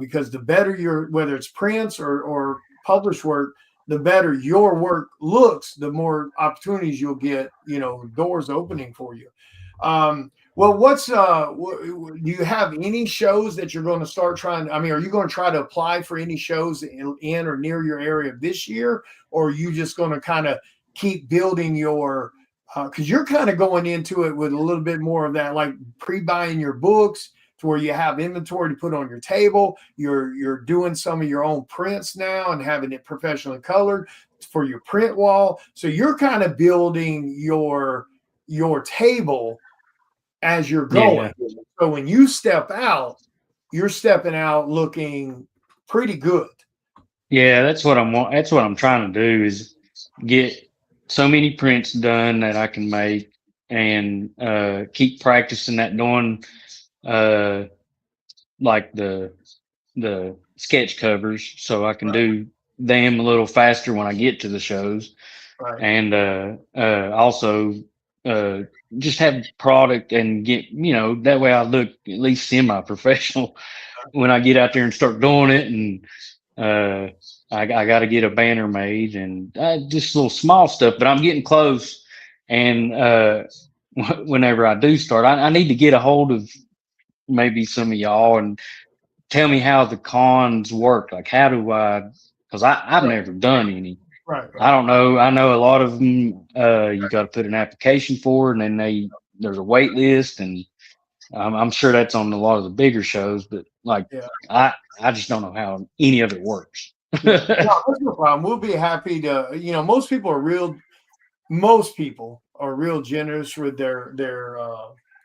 Because the better whether it's prints or published work, the better your work looks, the more opportunities you'll get, doors opening for you. Well, do you have any shows that you're going to start trying? I mean, are you going to try to apply for any shows in or near your area this year? Or are you just going to kind of keep building your, because you're kind of going into it with a little bit more of that, like pre-buying your books to where you have inventory to put on your table. You're doing some of your own prints now and having it professionally colored for your print wall. So you're kind of building your table as you're going. Yeah. So when you step out, you're stepping out looking pretty good. Yeah, that's what I'm trying to do is get so many prints done that I can make and keep practicing that doing like the sketch covers so I can do them a little faster when I get to the shows. Right. And also just have product and get, that way I look at least semi-professional when I get out there and start doing it. And I got to get a banner made and just little small stuff, but I'm getting close. And whenever I do start, I need to get a hold of maybe some of y'all and tell me how the cons work. Like, how do I, because I've never done any. Right. I don't know. I know a lot of them, you got to put an application for it, and then there's a wait list, and I'm sure that's on a lot of the bigger shows, but like, I just don't know how any of it works. No, that's no problem. We'll be happy to, most people are real generous with their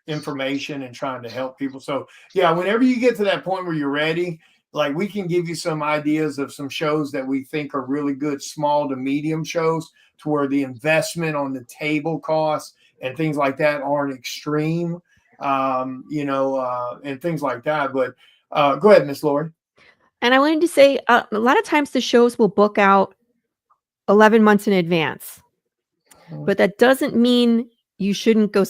information and trying to help people. So yeah, whenever you get to that point where you're ready, like, we can give you some ideas of some shows that we think are really good, small to medium shows, to where the investment on the table costs and things like that aren't extreme, and things like that. But go ahead, Miss Laurie. And I wanted to say, a lot of times the shows will book out 11 months in advance, but that doesn't mean you shouldn't go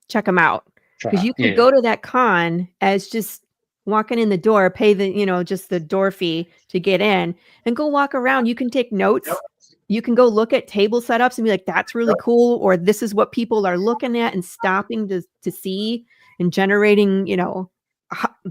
check them out, because you can go to that con as just walking in the door, pay the, just the door fee to get in, and go walk around. You can take notes. Yep. You can go look at table setups and be like, that's really cool. Or this is what people are looking at and stopping to see and generating,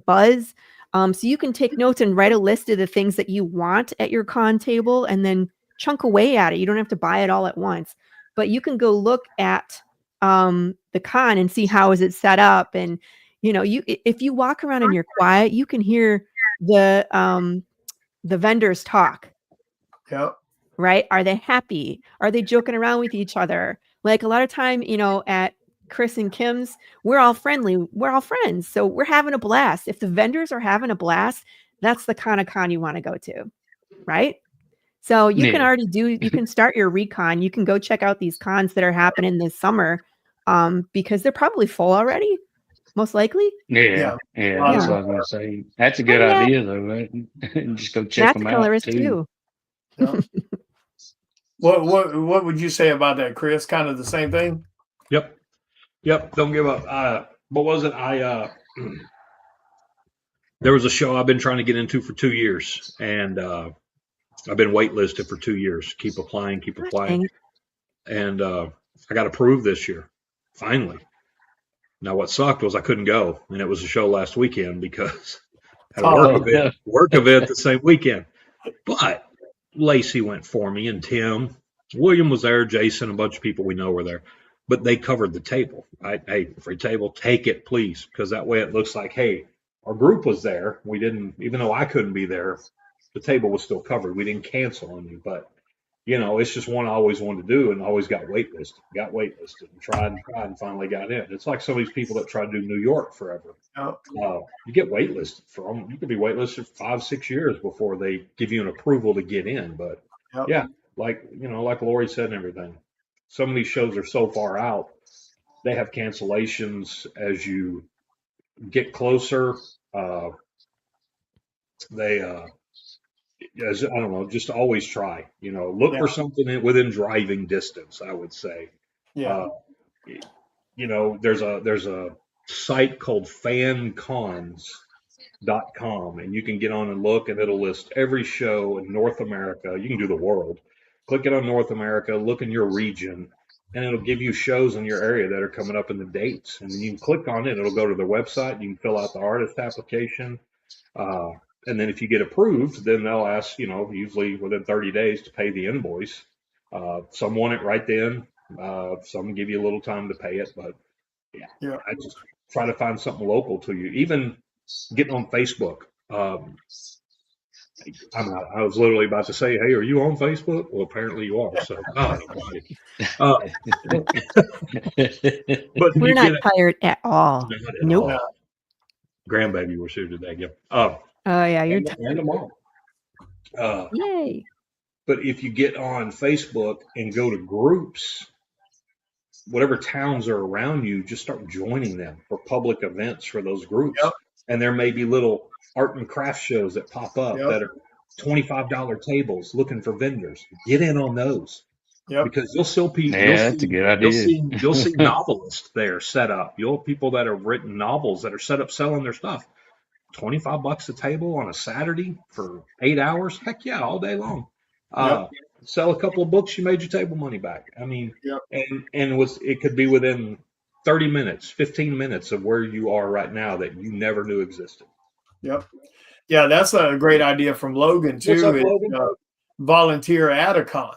buzz. So you can take notes and write a list of the things that you want at your con table and then chunk away at it. You don't have to buy it all at once, but you can go look at the con and see how is it set up. And, if you walk around and you're quiet, you can hear the vendors talk. Yep. Right? Are they happy? Are they joking around with each other? Like, a lot of time, at Chris and Kim's, we're all friendly. We're all friends. So we're having a blast. If the vendors are having a blast, that's the kind of con you want to go to. Right? So you can already you can start your recon. You can go check out these cons that are happening this summer, because they're probably full already, most likely. Yeah. That's what I was going to say. That's a good idea, though. Right? Just go check them out too. Yeah. What would you say about that, Chris? Kind of the same thing? Yep. Don't give up. What was it? There was a show I've been trying to get into for 2 years, and I've been waitlisted for 2 years. Keep applying. And I got approved this year, finally. Now, what sucked was I couldn't go, and it was a show last weekend because I had a work event the same weekend. But Lacey went for me, and Tim. William was there, Jason, a bunch of people we know were there. But they covered the table. Hey, free table, take it, please, because that way it looks like, hey, our group was there. We didn't, even though I couldn't be there, the table was still covered. We didn't cancel on you. But, it's just one I always wanted to do, and always got waitlisted, and tried and finally got in. It's like some of these people that try to do New York forever. You get waitlisted you could be waitlisted for 5-6 years before they give you an approval to get in. But like Laurie said and everything, some of these shows are so far out, they have cancellations as you get closer. I don't know, just always try, look for something within driving distance, I would say. Yeah. There's a site called fancons.com, and you can get on and look, and it'll list every show in North America. You can do the world. Click it on North America, look in your region, and it'll give you shows in your area that are coming up in the dates. And then you can click on it. It'll go to their website. You can fill out the artist application. And then if you get approved, then they'll ask, usually within 30 days to pay the invoice. Some want it right then. Some give you a little time to pay it. But I just try to find something local to you. Even getting on Facebook. I was literally about to say, hey, are you on Facebook? Well, apparently you are. So, but we're not tired at all. Nope. Grandbaby was here today. Yep. Oh yeah, you're and a mom. Yay! But if you get on Facebook and go to groups, whatever towns are around you, just start joining them for public events for those groups. Yep. And there may be little art and craft shows that pop up that are $25 tables looking for vendors. Get in on those. Yep. Because you'll see people. Yeah, that's a good idea. You'll see novelists there set up. You'll people that have written novels that are set up selling their stuff. $25 a table on a Saturday for 8 hours. Heck yeah, all day long. Yep. Sell a couple of books, you made your table money back. I mean, Yep. and it could be within 30 minutes, 15 minutes of where you are right now that you never knew existed. Yep. Yeah, that's a great idea from Logan too. What's up, Logan? Volunteer at a con.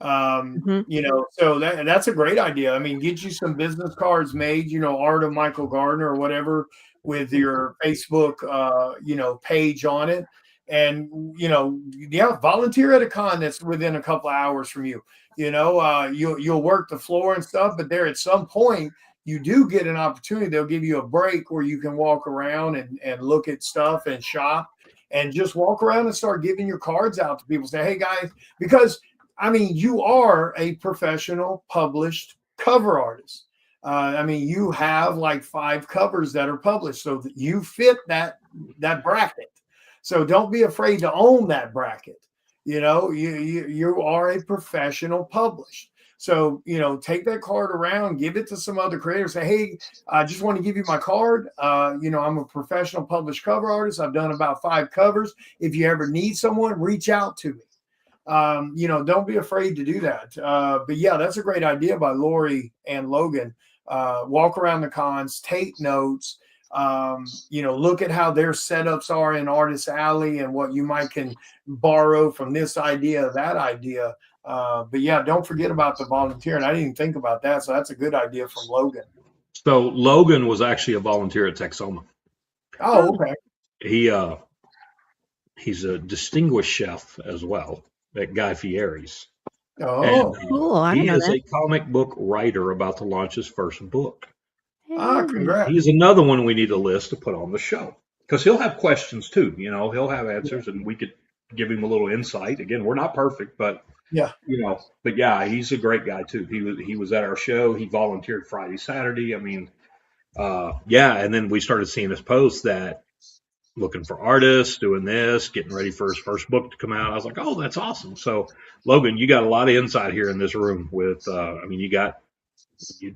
Mhm. You know, so that's a great idea. I mean, get you some business cards made, you know, art of Michael Gardner or whatever with your Facebook, you know, page on it. And, you know, yeah, volunteer at a con that's within a couple of hours from you. You know, you'll work the floor and stuff, but there at some point you do get an opportunity. They'll give you a break where you can walk around and look at stuff and shop and just walk around and start giving your cards out to people. Say, hey guys, because I mean, you are a professional published cover artist. I mean, you have like 5 covers that are published, so that you fit that bracket. So don't be afraid to own that bracket. You know, you are a professional published. So, you know, take that card around, give it to some other creators. Say, hey, I just want to give you my card. You know, I'm a professional published cover artist. I've done about 5 covers. If you ever need someone, reach out to me. You know, don't be afraid to do that. But yeah, that's a great idea by Laurie and Logan. Walk around the cons, take notes, you know, look at how their setups are in Artist Alley and what you might can borrow from this idea, that idea. But yeah, don't forget about the volunteering. I didn't even think about that. So that's a good idea from Logan. So Logan was actually a volunteer at Texoma. Oh, okay. He's a distinguished chef as well at Guy Fieri's. Oh, cool. I He didn't know is that. a comic book writer about to launch his first book. congrats. He's another one we need to list to put on the show because he'll have questions too. You know, he'll have answers, and we could give him a little insight. Again, we're not perfect, but Yeah. you know, but yeah, he's a great guy too. He was at our show. He volunteered Friday, Saturday. I mean, yeah, and then we started seeing his posts that looking for artists, doing this, getting ready for his first book to come out. I was like, oh, that's awesome. So, Logan, you got a lot of insight here in this room with, I mean, you got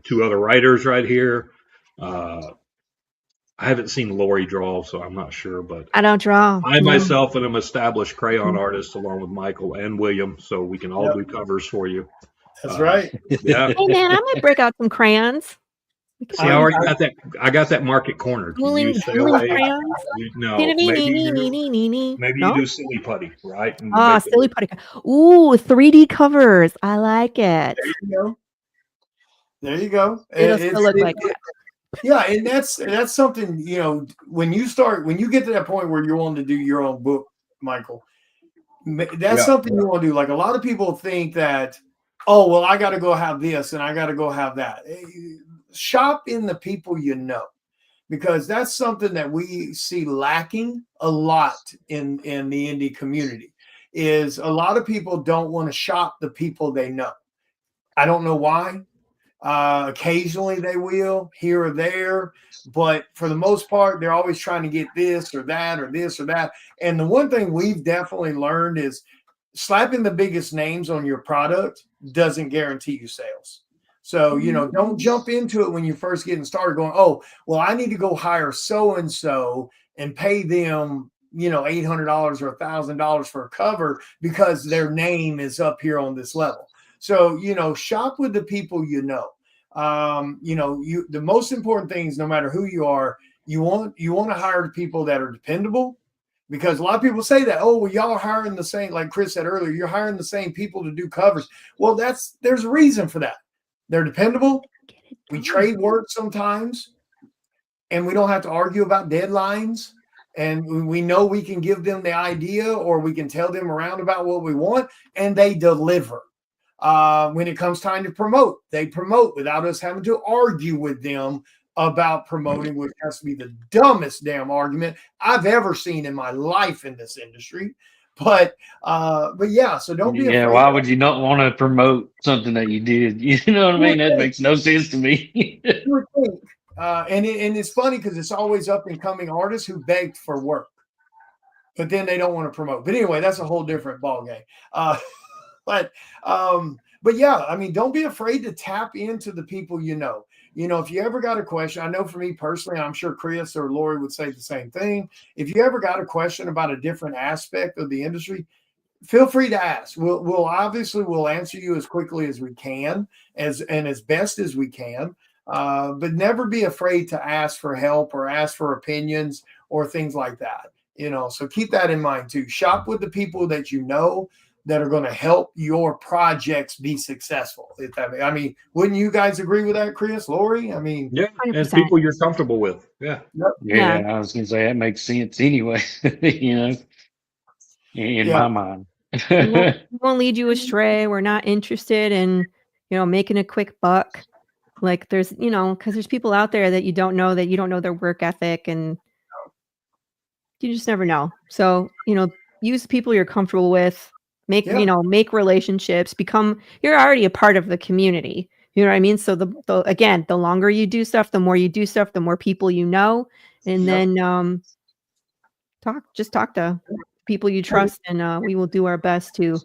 2 other writers right here. I haven't seen Laurie draw, so I'm not sure, but I don't draw. I No. myself am an established crayon artist along with Michael and William, so we can all do covers for you. That's right. Yeah. Hey man, I might break out some crayons. See, I already got that. I got that market cornered. Can you stay away? Crayons? No, maybe you No? do silly putty, right? And Ah, make it- silly putty. Ooh, 3D covers. I like it. There you go. There you go. It'll still look like that. Yeah, and that's something, you know, when you get to that point where you're wanting to do your own book, Michael, that's something you want to do. Like a lot of people think that, oh, well, I got to go have this and I got to go have that. Shop in the people you know, because that's something that we see lacking a lot in the indie community. Is a lot of people don't want to shop the people they know. I don't know why. Occasionally they will here or there, but for the most part, they're always trying to get this or that or this or that. And the one thing we've definitely learned is slapping the biggest names on your product doesn't guarantee you sales. So, you know, don't jump into it when you're first getting started going, oh, well, I need to go hire so-and-so and pay them, you know, $800 or $1,000 for a cover because their name is up here on this level. So, you know, shop with the people you know. You know, the most important things, no matter who you are, you want to hire the people that are dependable, because a lot of people say that, oh, well, y'all are hiring the same, like Chris said earlier, you're hiring the same people to do covers. Well, there's a reason for that. They're dependable. We trade work sometimes, and we don't have to argue about deadlines. And we know we can give them the idea, or we can tell them around about what we want, and they deliver. When it comes time to promote, they promote without us having to argue with them about promoting, which has to be the dumbest damn argument I've ever seen in my life in this industry. But yeah, so don't be afraid. Why would you not want to promote something that you did? You know what I mean? That makes no sense to me. And it's funny because it's always up and coming artists who begged for work, but then they don't want to promote. But anyway, that's a whole different ballgame. But yeah, I mean, don't be afraid to tap into the people you know. You know, if you ever got a question, I know for me personally, I'm sure Chris or Laurie would say the same thing. If you ever got a question about a different aspect of the industry, feel free to ask. We'll obviously we'll answer you as quickly as we can, as best as we can. But never be afraid to ask for help or ask for opinions or things like that. You know, so keep that in mind too. Shop with the people that you know that are going to help your projects be successful. I mean, wouldn't you guys agree with that, Chris, Laurie? I mean, Yeah, and 100%. people you're comfortable with. Yeah. Yeah, I was gonna say that makes sense anyway. You know, in Yeah. my mind. We won't lead you astray. We're not interested in, making a quick buck. Like there's, because there's people out there that you don't know their work ethic, and you just never know. So, use people you're comfortable with, make relationships, you're already a part of the community. You know what I mean? So again, the longer you do stuff, the more you do stuff, the more people you know, and then talk to people you trust, and we will do our best to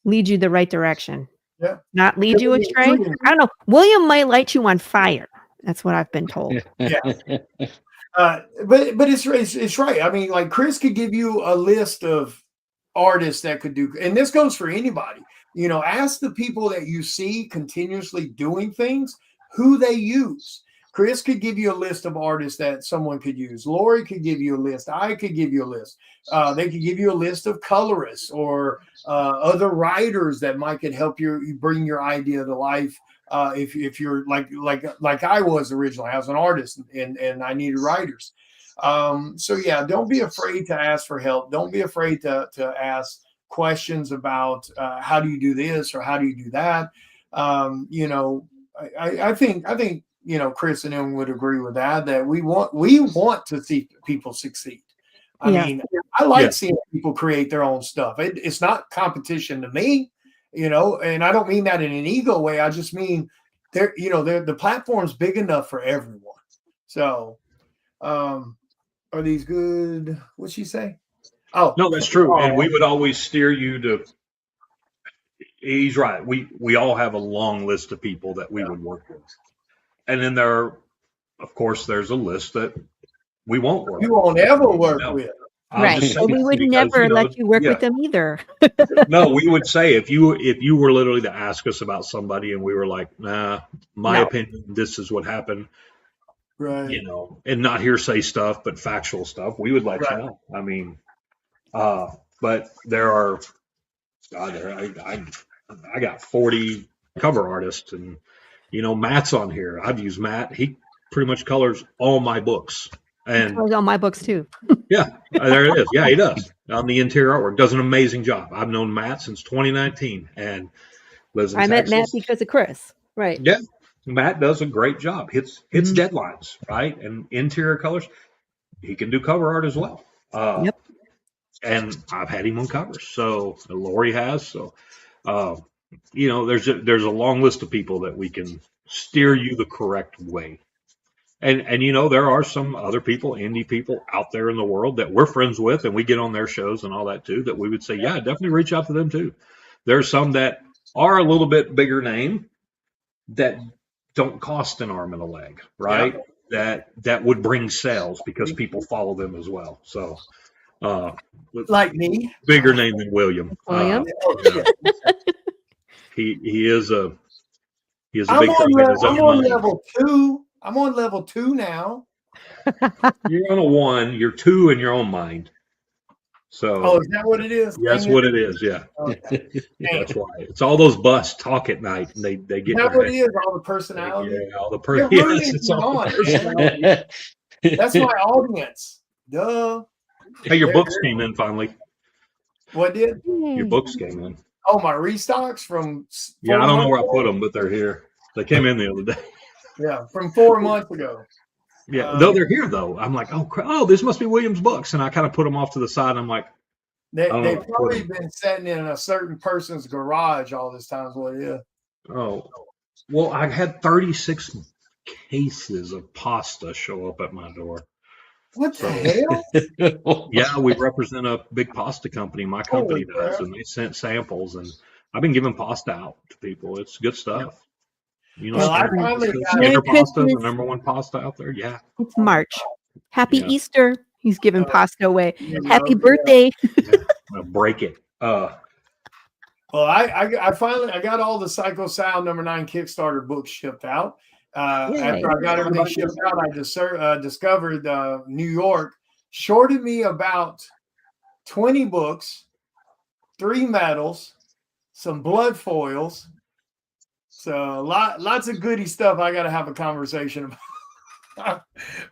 lead you the right direction. Yeah. Not lead you astray. I don't know. William might light you on fire. That's what I've been told. Yeah. But it's right. I mean, like Chris could give you a list of artists that could do, and this goes for anybody. You know, ask the people that you see continuously doing things who they use. Chris could give you a list of artists that someone could use. Laurie could give you a list. I could give you a list. They could give you a list of colorists or other writers that could help you bring your idea to life. If you're like I was originally, I was an artist and I needed writers. So yeah, don't be afraid to ask for help. Don't be afraid to ask questions about how do you do this or how do you do that. I think Chris and Ellen would agree with that we want to see people succeed. I mean, I like seeing people create their own stuff. It's not competition to me, and I don't mean that in an ego way. I just mean the platform's big enough for everyone. So, are these good? What'd she say? Oh, no, that's true. And we would always steer you to. He's right. We all have a long list of people that we would work with, and then there's a list that we won't work. You won't ever work with. Right. And we would never let you work with them either. No, we would say if you were literally to ask us about somebody and we were like, nah, my opinion, this is what happened. Right. And not hearsay stuff, but factual stuff, we would let you know. I mean, but there are, I got 40 cover artists, and Matt's on here. I've used Matt. He pretty much colors all my books. And colors all my books too. Yeah, there it is. Yeah, he does on the interior artwork. Does an amazing job. I've known Matt since 2019 and lives in Texas. I met Matt because of Chris. Right. Yeah, Matt does a great job. Hits deadlines, right? And interior colors. He can do cover art as well. Yep. And I've had him on covers. So Laurie has. So there's a long list of people that we can steer you the correct way. And there are some other people, indie people out there in the world that we're friends with, and we get on their shows and all that too, that we would say, yeah, definitely reach out to them too. There's some that are a little bit bigger name that don't cost an arm and a leg, right? Yeah. That would bring sales because people follow them as well. So like me, bigger name than William. He is a big I'm on level 2. I'm on level 2 now. You're on a 1. You're 2 in your own mind. So. Is that what it is? That's what it is. Yeah. Okay. That's why it's all those busts talk at night, and they get. Is that what it is? All the personality. Yeah, all the personality. That's my audience. Duh. Hey, your books came in finally. What did? Your books came in. Oh, my restocks from. Yeah, I don't know where I put them, but they're here. They came in the other day. Yeah, from 4 months ago. Yeah, though they're here though. I'm like, this must be William's books, and I kind of put them off to the side. And I'm like, they've probably been sitting in a certain person's garage all this time. Is what it is. Oh, well, I had 36 cases of pasta show up at my door. What So, the hell? yeah, we represent a big pasta company. My company Holy does, crap. and they sent samples, and I've been giving pasta out to people. It's good stuff. You know, Well, I Excellent. finally got Merry Standard pasta, the Christmas. #1 pasta out there. Yeah. It's March. Happy Yeah. Easter. He's giving Oh, pasta away. yeah, Happy yeah. birthday. Yeah. I'll break it. Well, I finally got all the Psycho Sound #9 Kickstarter books shipped out. Yay. After I got everything shipped out, I discovered New York shorted me about 20 books, 3 medals, some blood foils. So lots of goody stuff I got to have a conversation about.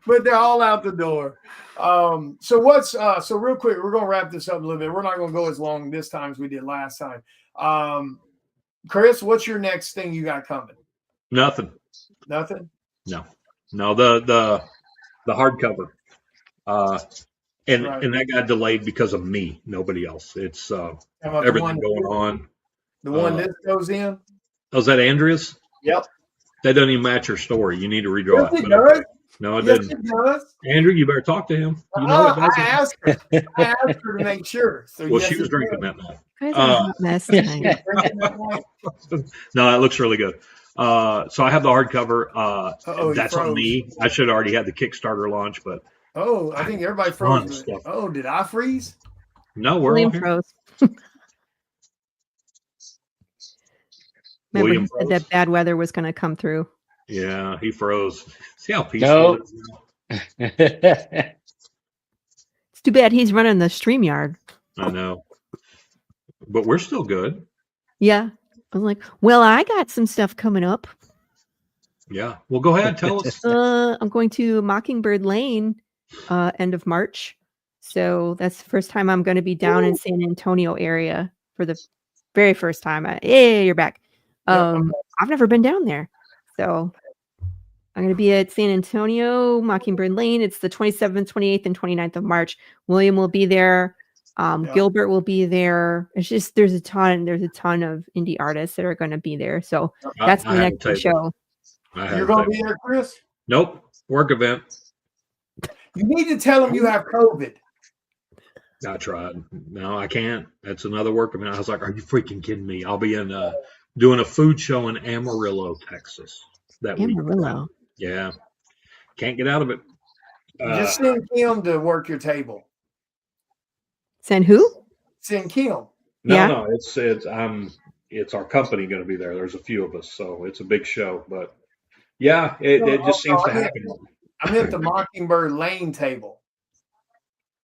But they're all out the door. So real quick, we're going to wrap this up a little bit. We're not going to go as long this time as we did last time. Chris, what's your next thing you got coming? Nothing. Nothing? No. The hardcover. And that got delayed because of me, nobody else. It's everything going on. The one this goes in? Oh, is that Andrea's? Yep. That doesn't even match her story. You need to redraw Yes, it. it does. Okay. No, it Yes, didn't. it does. Andrew, you better talk to him. You know it doesn't. I asked her to make sure. So Well, yes, she was it drinking does. that night. Guys are a hot mess tonight. No, that looks really good. So I have the hardcover. Uh-oh, That's you on froze. me. I should have already had the Kickstarter launch, but Oh, I think everybody Fun froze. stuff. Oh, did I freeze? no, we're William all here. froze. Remember, William he said froze. that bad weather was going to come through. Yeah, he froze. See how peaceful No. it is now? It's too bad he's running the StreamYard. I know. But we're still good. Yeah. I was like, well, I got some stuff coming up. Yeah. Well, go ahead. Tell us. I'm going to Mockingbird Lane end of March. So that's the first time I'm going to be down in San Antonio area for the very first time. Hey, you're back. I've never been down there. So I'm going to be at San Antonio, Mockingbird Lane. It's the 27th, 28th, and 29th of March. William will be there. Gilbert will be there. It's just there's a ton of indie artists that are going to be there. So that's my next show. You're going to be there, Chris? Nope. Work event. You need to tell them you have COVID. I tried. No, I can't. That's another work event. I was like, are you freaking kidding me? I'll be in doing a food show in Amarillo, Texas that week. Amarillo. Yeah. Can't get out of it. Just send Kim to work your table. Send who? Send Kim. No, it's our company going to be there. There's a few of us, so it's a big show. But yeah, it just seems to happen. I'm at the Mockingbird Lane table.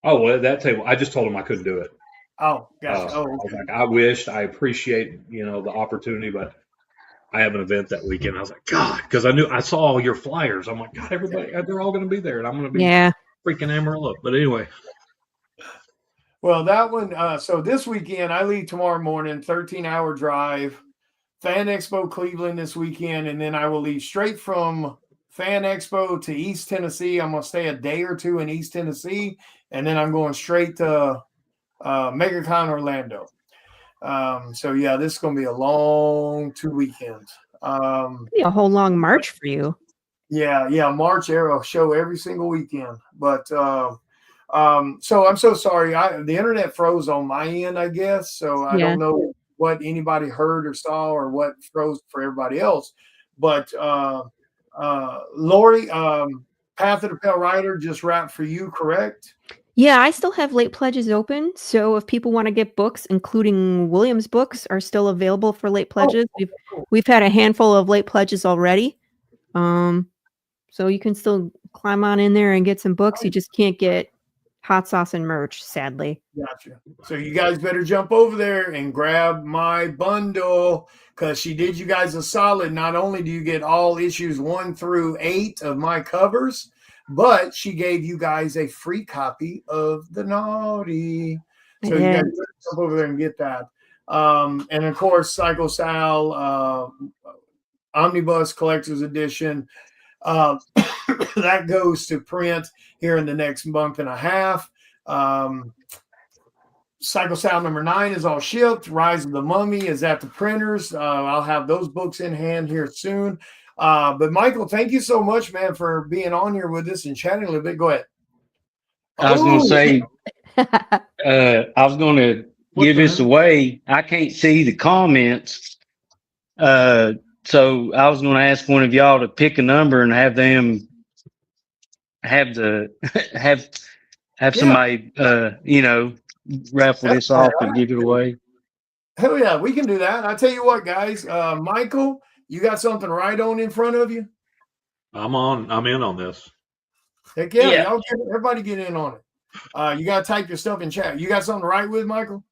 Oh, well, that table. I just told him I couldn't do it. Oh, gotcha. I was like, I wished. I appreciate the opportunity, but I have an event that weekend. I was like, God, because I saw all your flyers. I'm like, God, everybody, they're all going to be there, and I'm going to be freaking Amarillo. But anyway. Well, that one. So this weekend, I leave tomorrow morning, 13-hour drive. Fan Expo Cleveland this weekend, and then I will leave straight from Fan Expo to East Tennessee. I'm going to stay a day or two in East Tennessee, and then I'm going straight to MegaCon Orlando. So yeah, this is going to be a long 2 weekends. Be a whole long March for you. Yeah, March Arrow show every single weekend. But so I'm so sorry. The internet froze on my end, I guess. So I don't know what anybody heard or saw or what froze for everybody else. But Laurie, Path of the Pale Rider just wrapped for you, correct? Yeah, I still have late pledges open. So if people want to get books, including William's books, are still available for late pledges. We've had a handful of late pledges already. So you can still climb on in there and get some books. You just can't get hot sauce and merch, sadly. Gotcha. So you guys better jump over there and grab my bundle, because she did you guys a solid. Not only do you get all issues 1 through 8 of my covers, but she gave you guys a free copy of The Naughty. So you guys better jump over there and get that. And of course, Psycho Sal Omnibus Collector's Edition. That goes to print here in the next month and a half. Psycho Sal #9 is all shipped. Rise of the Mummy is at the printers. I'll have those books in hand here soon. But Michael, thank you so much, man, for being on here with us and chatting a little bit. Go ahead. I was going to Oh, say, I was going to give this away. I can't see the comments. So I was going to ask one of y'all to pick a number and have them have the have somebody raffle this off and give it away. hell yeah, we can do that. I tell you what, guys. Michael, you got something right on in front of you? I'm in on this. Heck yeah, y'all everybody get in on it. You gotta type your stuff in chat. You got something to write with, Michael?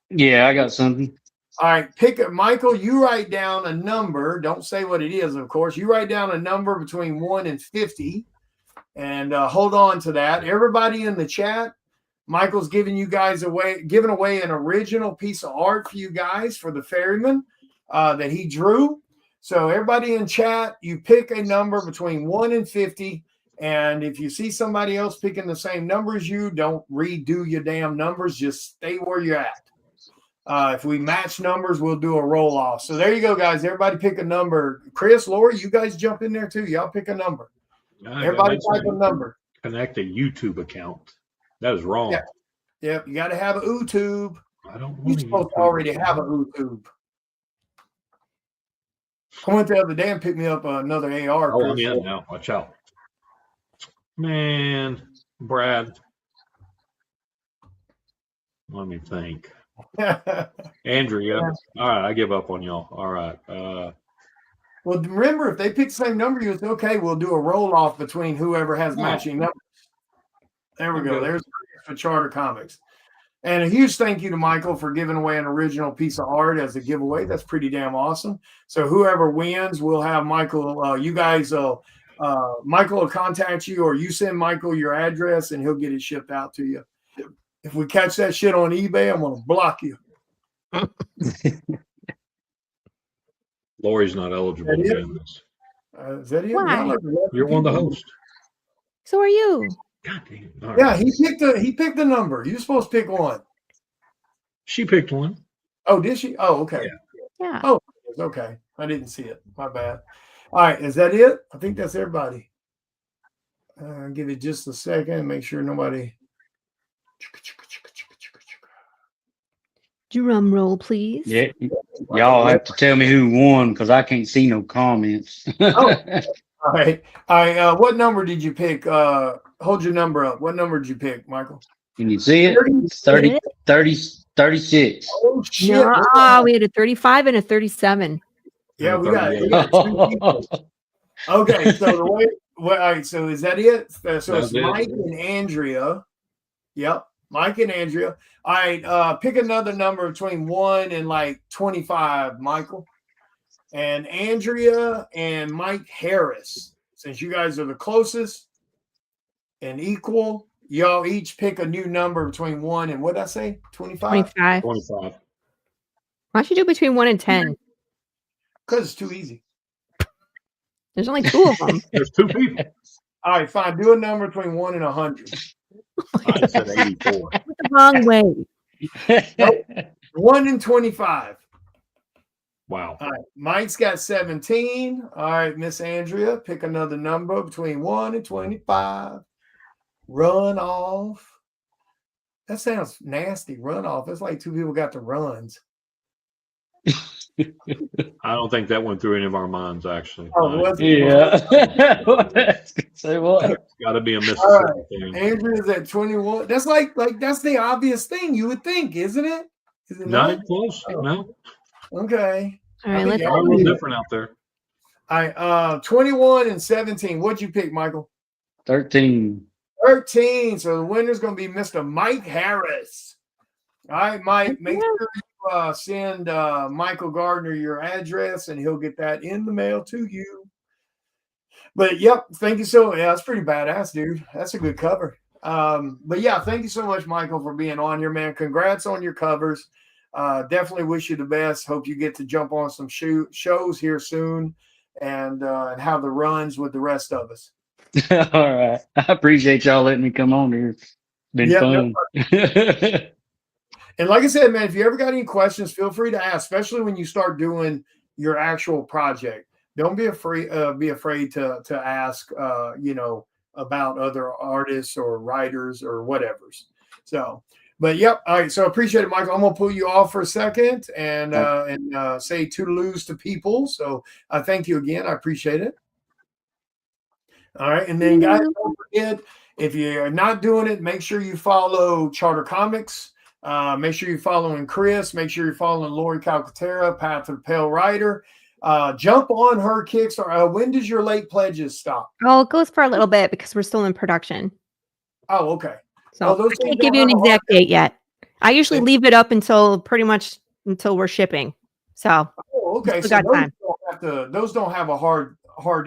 Yeah, I got something. All right, pick it, Michael. You write down a number. Don't say what it is, of course. You write down a number between 1 and 50, and hold on to that. Everybody in the chat, Michael's giving away an original piece of art for you guys for the ferryman that he drew. So everybody in chat, you pick a number between 1 and 50. And if you see somebody else picking the same number as you, don't redo your damn numbers. Just stay where you're at. If we match numbers, we'll do a roll off. So there you go, guys. Everybody pick a number. Chris, Laurie, you guys jump in there too. Y'all pick a number. Everybody type a number. Connect a YouTube account. That is wrong. Yeah. Yep. You got to have a YouTube. I don't want You're supposed to already have a YouTube. I went the other day and picked me up another AR. Oh, I'm in now. Watch out. Man, Brad. Let me think. Andrea. All right, I give up on y'all. All right. Well, remember, if they pick the same number, you say, okay, we'll do a roll off between whoever has matching numbers. There we go. There's for Charter Comics. And a huge thank you to Michael for giving away an original piece of art as a giveaway. That's pretty damn awesome. So whoever wins, we'll have Michael. You guys, Michael will contact you, or you send Michael your address, and he'll get it shipped out to you. If we catch that shit on eBay, I'm going to block you. Laurie's not eligible to win this. Is that it? Why? You're one of the hosts. So are you. God damn. Yeah, he picked the number. You're supposed to pick one. She picked one. Oh, did she? Oh, okay. Yeah. Oh, okay. I didn't see it. My bad. All right, is that it? I think that's everybody. Give it just a second. Make sure nobody. Drum roll, please. Yeah, y'all have to tell me who won because I can't see no comments. All right. What number did you pick? Hold your number up. What number did you pick, Michael? Can you see it? 36. Oh, shit. No, we had a 35 and a 37. Yeah, we got 2 people. Okay, so the way. All right, so is that it? So it's Mike and Andrea. Yep, Mike and Andrea. All right, pick another number between 1 and like 25, Michael. And Andrea and Mike Harris. Since you guys are the closest and equal, y'all each pick a new number between 1 and what did I say? 25? 25. 25. Why don't you do between 1 and 10? Because it's too easy. There's only 2 of them. There's 2 people. All right, fine. Do a number between 1 and 100. I said 84. The wrong way. 1 and 25. Wow. All right, Mike's got 17. All right, Miss Andrea, pick another number between 1 and 25. Run off. That sounds nasty. Run off. It's like 2 people got the runs. I don't think that went through any of our minds, actually. Yeah. Say what? It's got to be a Mississippi thing. Andrea's at 21. That's like that's the obvious thing you would think, isn't it? Is it not close? Oh. No. Okay. All right, let's a little different out there. All right, 21 and 17. What'd you pick, Michael? 13. 13. So the winner's going to be Mr. Mike Harris. All right, Mike, make sure you send Michael Gardner your address, and he'll get that in the mail to you. But, yep, thank you so much. Yeah, that's pretty badass, dude. That's a good cover. But, yeah, thank you so much, Michael, for being on here, man. Congrats on your covers. Definitely wish you the best. Hope you get to jump on some shows here soon and have the runs with the rest of us. All right. I appreciate y'all letting me come on here. It's been fun. And like I said, man, if you ever got any questions, feel free to ask, especially when you start doing your actual project. Don't be afraid to ask, about other artists or writers or whatever's. So, but yep. All right. So appreciate it, Michael. I'm gonna pull you off for a second and say toodaloos to people. So I thank you again. I appreciate it. All right. And then guys, don't forget, if you're not doing it, make sure you follow Charter Comics. Make sure you're following Chris. Make sure you're following Laurie Calcaterra, Path of the Pale Rider. Jump on her Kickstarter. When does your late pledges stop? Oh, it goes for a little bit because we're still in production. Oh, okay. So I can't give you an exact date yet. I usually leave it up until pretty much until we're shipping. So okay. So those don't have a hard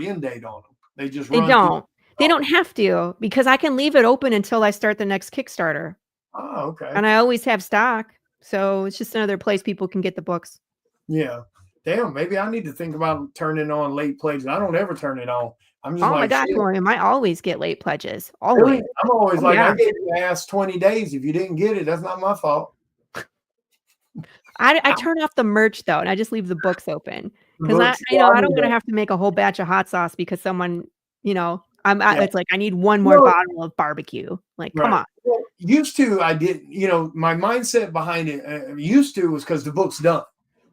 end date on them. They just They don't have to, because I can leave it open until I start the next Kickstarter. Oh, okay. And I always have stock. So it's just another place people can get the books. Yeah. Damn, maybe I need to think about turning on late pledges. I don't ever turn it on. I'm just my gosh, William, I always get late pledges. Always. Really? I'm always I gave you ass 20 days. If you didn't get it, that's not my fault. I turn off the merch though, and I just leave the books open. Because I don't want to have to make a whole batch of hot sauce because someone, it's like I need one more bottle of barbecue. Like, come on. Well, used to, I did, my mindset behind it used to was because the book's done.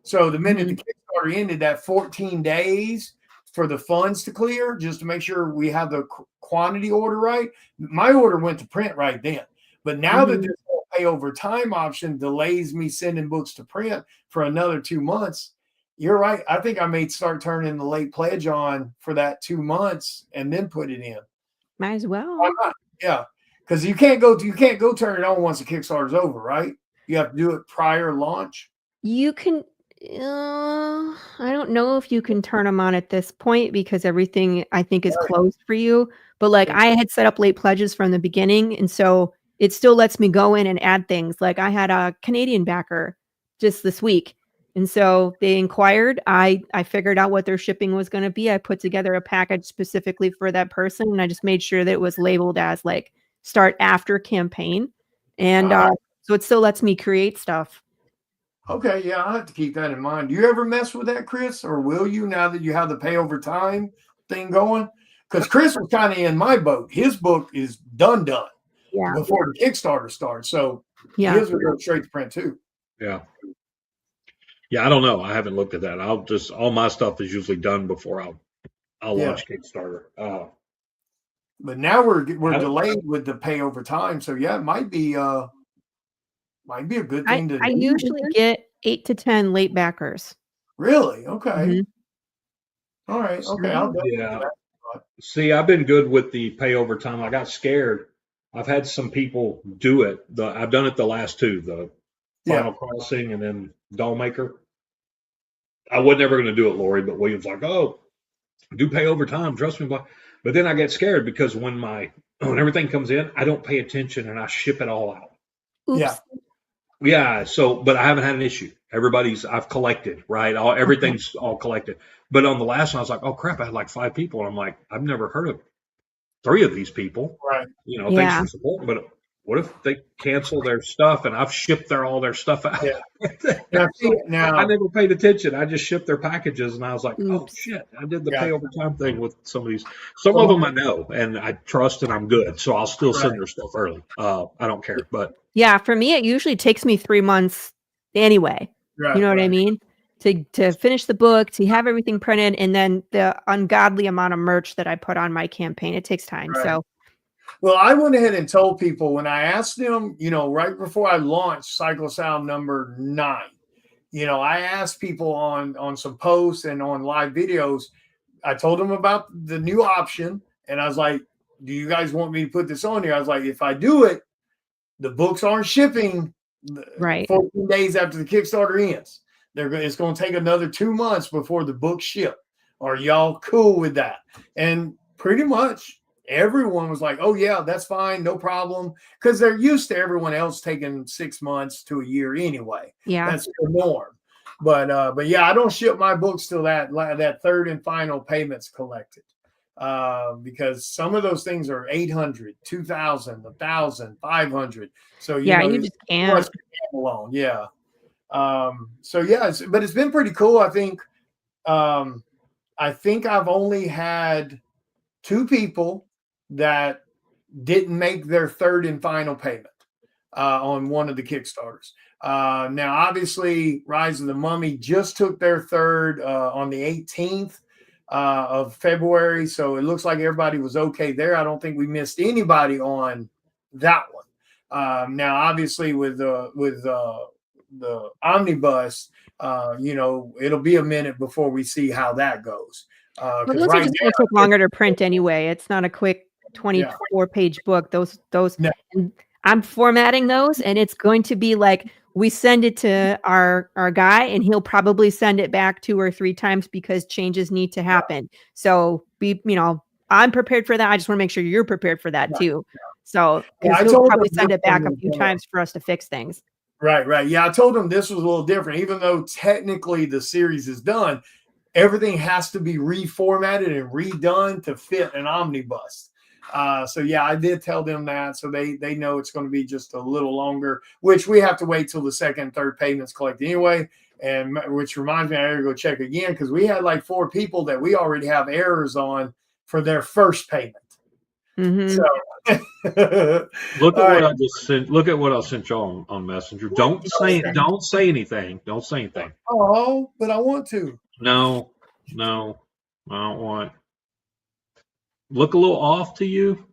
So the minute the Kickstarter ended, that 14 days for the funds to clear, just to make sure we have the quantity order right. My order went to print right then. But now that this whole pay over time option delays me sending books to print for another 2 months, you're right. I think I may start turning the late pledge on for that 2 months and then put it in. Might as well. Why not? Yeah, because you can't go turn it on once the Kickstarter's over, right? You have to do it prior launch. You can. I don't know if you can turn them on at this point because everything I think is closed for you. But I had set up late pledges from the beginning, and so it still lets me go in and add things. Like I had a Canadian backer just this week. And so they inquired. I figured out what their shipping was going to be. I put together a package specifically for that person. And I just made sure that it was labeled as start after campaign. And so it still lets me create stuff. Okay. Yeah. I'll have to keep that in mind. Do you ever mess with that, Chris? Or will you, now that you have the pay over time thing going? Because Chris was kind of in my boat. His book is done before the Kickstarter starts. So his will go straight to print too. Yeah. Yeah, I don't know. I haven't looked at that. All my stuff is usually done before I'll launch Kickstarter. But now we're delayed with the pay over time, so it might be a good thing I usually get 8 to 10 late backers. Really? Okay. All right. Okay. I'll do that. See, I've been good with the pay over time. I got scared. I've had some people do it. I've done it the last two, the Final Crossing and then Dollmaker. I was never going to do it, Laurie, but William's like, oh, do pay over time. Trust me. But then I get scared because when everything comes in, I don't pay attention and I ship it all out. Oops. Yeah. Yeah. So, but I haven't had an issue. I've collected, right? Everything's all collected. But on the last one, I was like, oh crap, I had like 5 people. And I'm like, I've never heard of 3 of these people. Right. Thanks for supporting. But what if they cancel their stuff and I've shipped all their stuff out? Yeah. Now, I never paid attention. I just shipped their packages and I was like, oh shit, I did the pay over time thing with some of these. Some of them I know and I trust and I'm good. So I'll still send their stuff early. I don't care. But yeah, for me, it usually takes me 3 months anyway. Right, you know what I mean? To finish the book, to have everything printed, and then the ungodly amount of merch that I put on my campaign. It takes time. Right. So. Well, I went ahead and told people when I asked them, right before I launched Cycle Sound number 9, I asked people on some posts and on live videos. I told them about the new option, and I was like, do you guys want me to put this on here? I was like, if I do it, the books aren't shipping 14 days after the Kickstarter ends. It's going to take another 2 months before the books ship. Are y'all cool with that? And pretty much everyone was like, oh yeah, that's fine. No problem. Because they're used to everyone else taking 6 months to a year anyway. Yeah. That's the norm. But yeah, I don't ship my books till that third and final payment's collected. Because some of those things are 800, 2,000, 1,000, 500. So you just can't alone. Yeah. So yeah, but it's been pretty cool. I think I've only had 2 people that didn't make their third and final payment on one of the Kickstarters. Now, obviously, Rise of the Mummy just took their third on the 18th of February, so it looks like everybody was okay there. I don't think we missed anybody on that one. Now, obviously, with the omnibus, it'll be a minute before we see how that goes. Well, those are just going to take longer to print anyway. It's not a quick 24-page book. Those. No. And I'm formatting those, and it's going to be like we send it to our guy, and he'll probably send it back 2 or 3 times because changes need to happen. So I'm prepared for that. I just want to make sure you're prepared for that too. So because he'll probably send it back a few times for us to fix things. Right. Yeah, I told him this was a little different, even though technically the series is done. Everything has to be reformatted and redone to fit an omnibus. So yeah, I did tell them that, so they know it's going to be just a little longer, which we have to wait till the second and third payments collect anyway. And which reminds me, I gotta go check again because we had like 4 people that we already have errors on for their first payment. Mm-hmm. So look at what I just sent. Look at what I sent y'all on Messenger. Don't say anything. Don't say anything. Oh, but I want to. No, I don't want. Look a little off to you.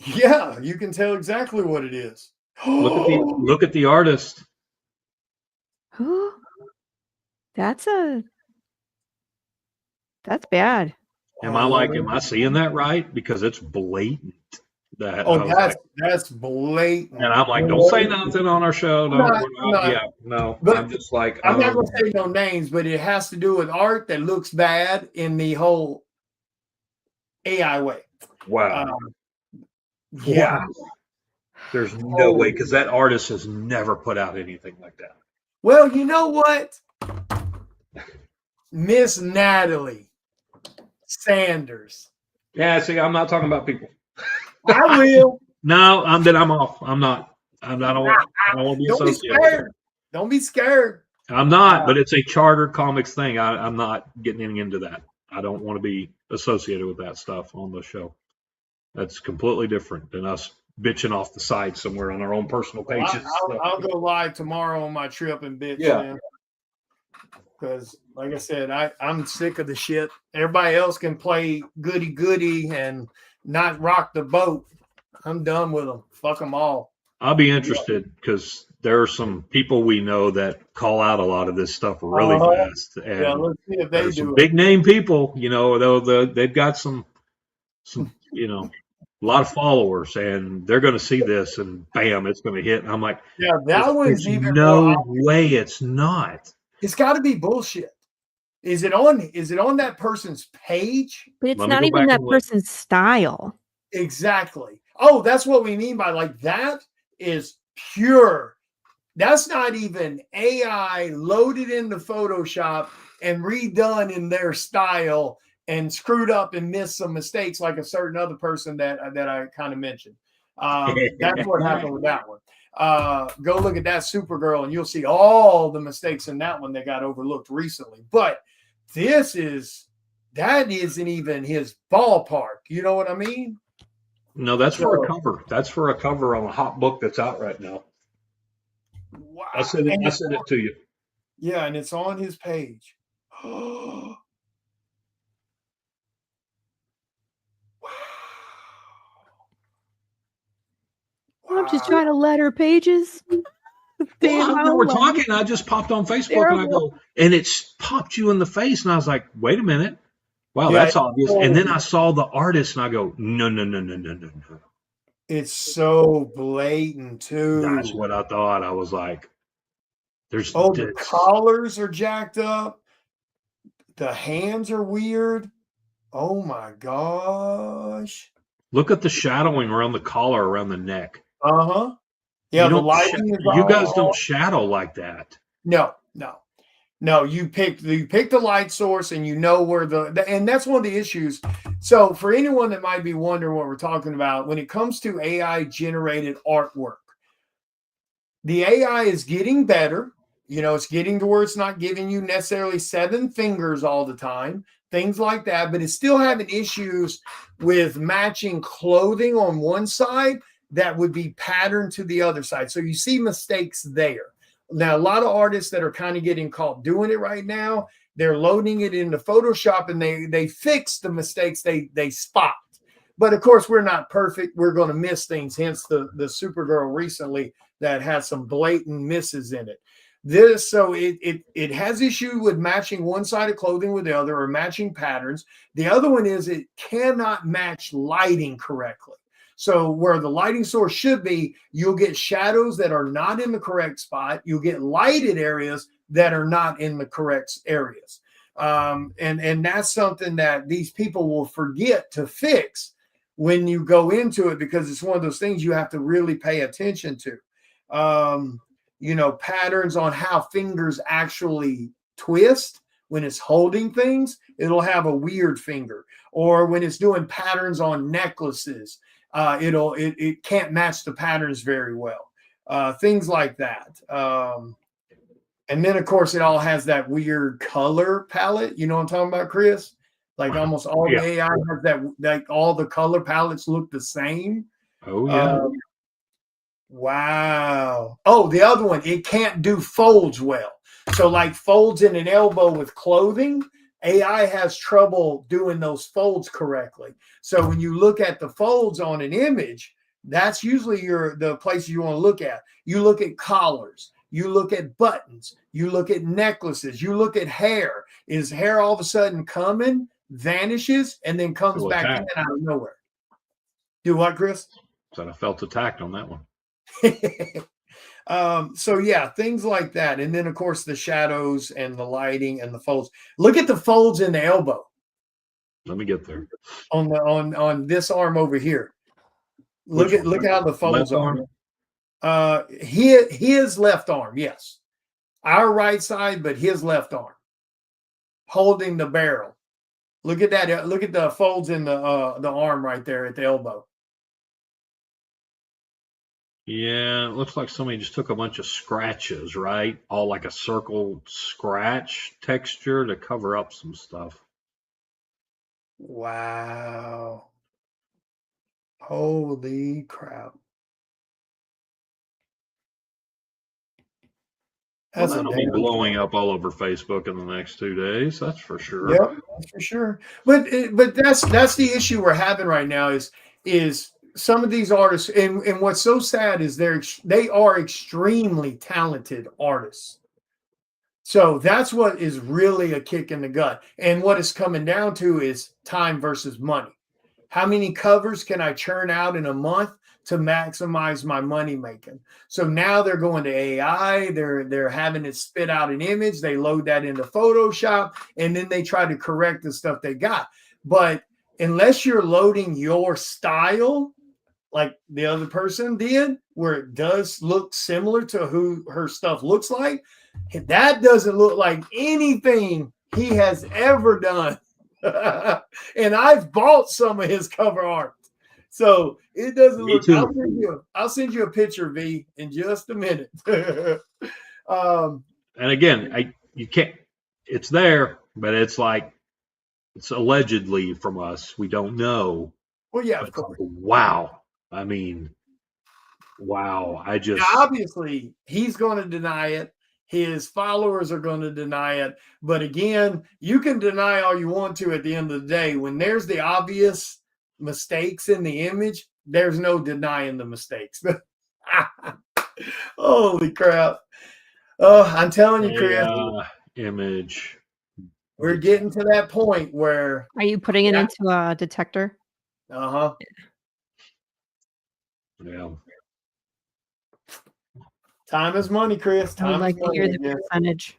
Yeah, you can tell exactly what it is. Look at the artist. That's bad. Am I seeing that right? Because it's blatant. That's blatant. And I'm like, don't say nothing on our show. No. But I'm just like, I'm not gonna say no names, but it has to do with art that looks bad in the whole AI way. Wow. Yeah. Wow. There's no way, because that artist has never put out anything like that. Well, you know what? Miss Natalie Sanders. Yeah, see, I'm not talking about people. I will. No, I'm off. I'm not. I don't want to be associated with it. Don't be scared. I'm not, but it's a Charter Comics thing. I'm not getting into that. I don't want to be associated with that stuff on the show. That's completely different than us bitching off the side somewhere on our own personal pages. I'll go live tomorrow on my trip and bitch. Yeah. Because, like I said, I'm sick of the shit. Everybody else can play goody and not rock the boat. I'm done with them. Fuck them all. I'll be interested because there are some people we know that call out a lot of this stuff really fast. And let's see if they do some it. big name people, they've got some, a lot of followers, and they're going to see this, and bam, it's going to hit. And I'm like, that was even no way, it's not. It's got to be bullshit. Is it on that person's page? But it's not even that person's style. Exactly. Oh, that's what we mean by like that is pure. That's not even AI loaded into Photoshop and redone in their style and screwed up and missed some mistakes like a certain other person that I kind of mentioned. That's what happened with that one. Go look at that Supergirl and you'll see all the mistakes in that one that got overlooked recently. But that isn't even his ballpark. You know what I mean? No, that's for a cover. That's for a cover on a hot book that's out right now. Wow. I sent it to you. Yeah, and it's on his page. Wow. I'm just trying to letter pages. Well, we're talking. I just popped on Facebook and I go, and it's popped you in the face, and I was like, wait a minute. Wow, that's obvious. And then I saw the artist and I go, no. It's so blatant too. That's what I thought. I was like, the collars are jacked up. The hands are weird. Oh my gosh. Look at the shadowing around the collar, around the neck. Uh-huh. Yeah, the lighting is you guys don't shadow like that. No. You pick the light source, and you know where and that's one of the issues. So for anyone that might be wondering what we're talking about, when it comes to AI generated artwork, the AI is getting better. It's getting to where it's not giving you necessarily 7 fingers all the time, things like that, but it's still having issues with matching clothing on one side that would be patterned to the other side. So you see mistakes there. Now, a lot of artists that are kind of getting caught doing it right now, they're loading it into Photoshop and they fix the mistakes they spot. But of course, we're not perfect. We're going to miss things. Hence the Supergirl recently that has some blatant misses in it. So it has issue with matching one side of clothing with the other, or matching patterns. The other one is it cannot match lighting correctly. So where the lighting source should be, you'll get shadows that are not in the correct spot. You'll get lighted areas that are not in the correct areas. And that's something that these people will forget to fix when you go into it, because it's one of those things you have to really pay attention to. Patterns on how fingers actually twist. When it's holding things, it'll have a weird finger. Or when it's doing patterns on necklaces, it can't match the patterns very well. Things like that. And then, of course, it all has that weird color palette. You know what I'm talking about, Chris? Like almost all the AI has that, like all the color palettes look the same. Oh, yeah. Wow. Oh, the other one, it can't do folds well. So like folds in an elbow with clothing, AI has trouble doing those folds correctly. So when you look at the folds on an image, that's usually the places you want to look at. You look at collars, you look at buttons, you look at necklaces, you look at hair. Is hair all of a sudden coming, vanishes, and then comes back in out of nowhere? Do what, Chris? So I felt attacked on that one. So yeah, things like that. And then of course the shadows and the lighting and the folds. Look at the folds in the elbow. Let me get there. On this arm over here. Look how the folds are. His left arm, yes. Our right side, but his left arm. Holding the barrel. Look at that. Look at the folds in the arm right there at the elbow. Yeah, it looks like somebody just took a bunch of scratches, right? All like a circle scratch texture to cover up some stuff. Wow. Holy crap. That's that'll be blowing up all over Facebook in the next 2 days. That's for sure. Yep, that's for sure. But that's the issue we're having right now is some of these artists, and what's so sad is they are extremely talented artists. So that's what is really a kick in the gut. And what it's coming down to is time versus money. How many covers can I churn out in a month to maximize my money making? So now they're going to AI, they're having it spit out an image, they load that into Photoshop, and then they try to correct the stuff they got. But unless you're loading your style, like the other person did, where it does look similar to who her stuff looks like, that doesn't look like anything he has ever done. And I've bought some of his cover art. So it doesn't look. I'll send you a picture, V, in just a minute. And again, you can't. It's there, but it's like it's allegedly from us. We don't know. Well, yeah, of course. Wow. I mean, wow. Now, obviously he's going to deny it. His followers are going to deny it. But again, you can deny all you want to at the end of the day. When there's the obvious mistakes in the image, there's no denying the mistakes. Holy crap. I'm telling you, Chris. Image. We're getting to that point where. Are you putting it into a detector? Uh-huh. Yeah. Time is money, Chris. I would like to hear the percentage.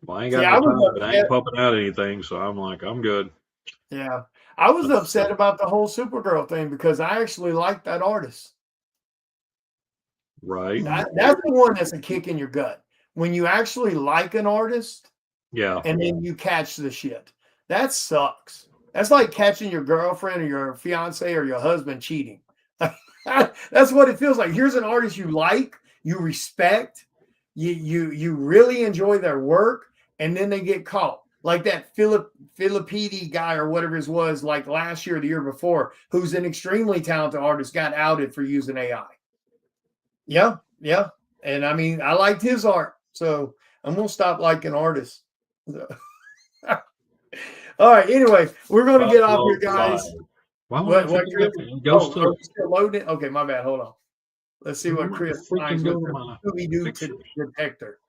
Well, I ain't got no time, but I ain't pumping out anything, so I'm like, I'm good. Yeah. I was upset about the whole Supergirl thing because I actually like that artist. Right. That's the one that's a kick in your gut. When you actually like an artist, and then you catch the shit. That sucks. That's like catching your girlfriend or your fiance or your husband cheating. That's what it feels like. Here's an artist you like. you respect, you really enjoy their work, and then they get caught. Like that Filipidi guy or whatever his was, like last year or the year before, who's an extremely talented artist, got outed for using AI. Yeah. And I mean, I liked his art, so I'm gonna stop liking artists. All right. Anyway, we're gonna get off here, guys. What Chris? Oh, are we still loading it? Okay, my bad. Hold on. Let's see what Chris finds with the Scooby-Doo detector.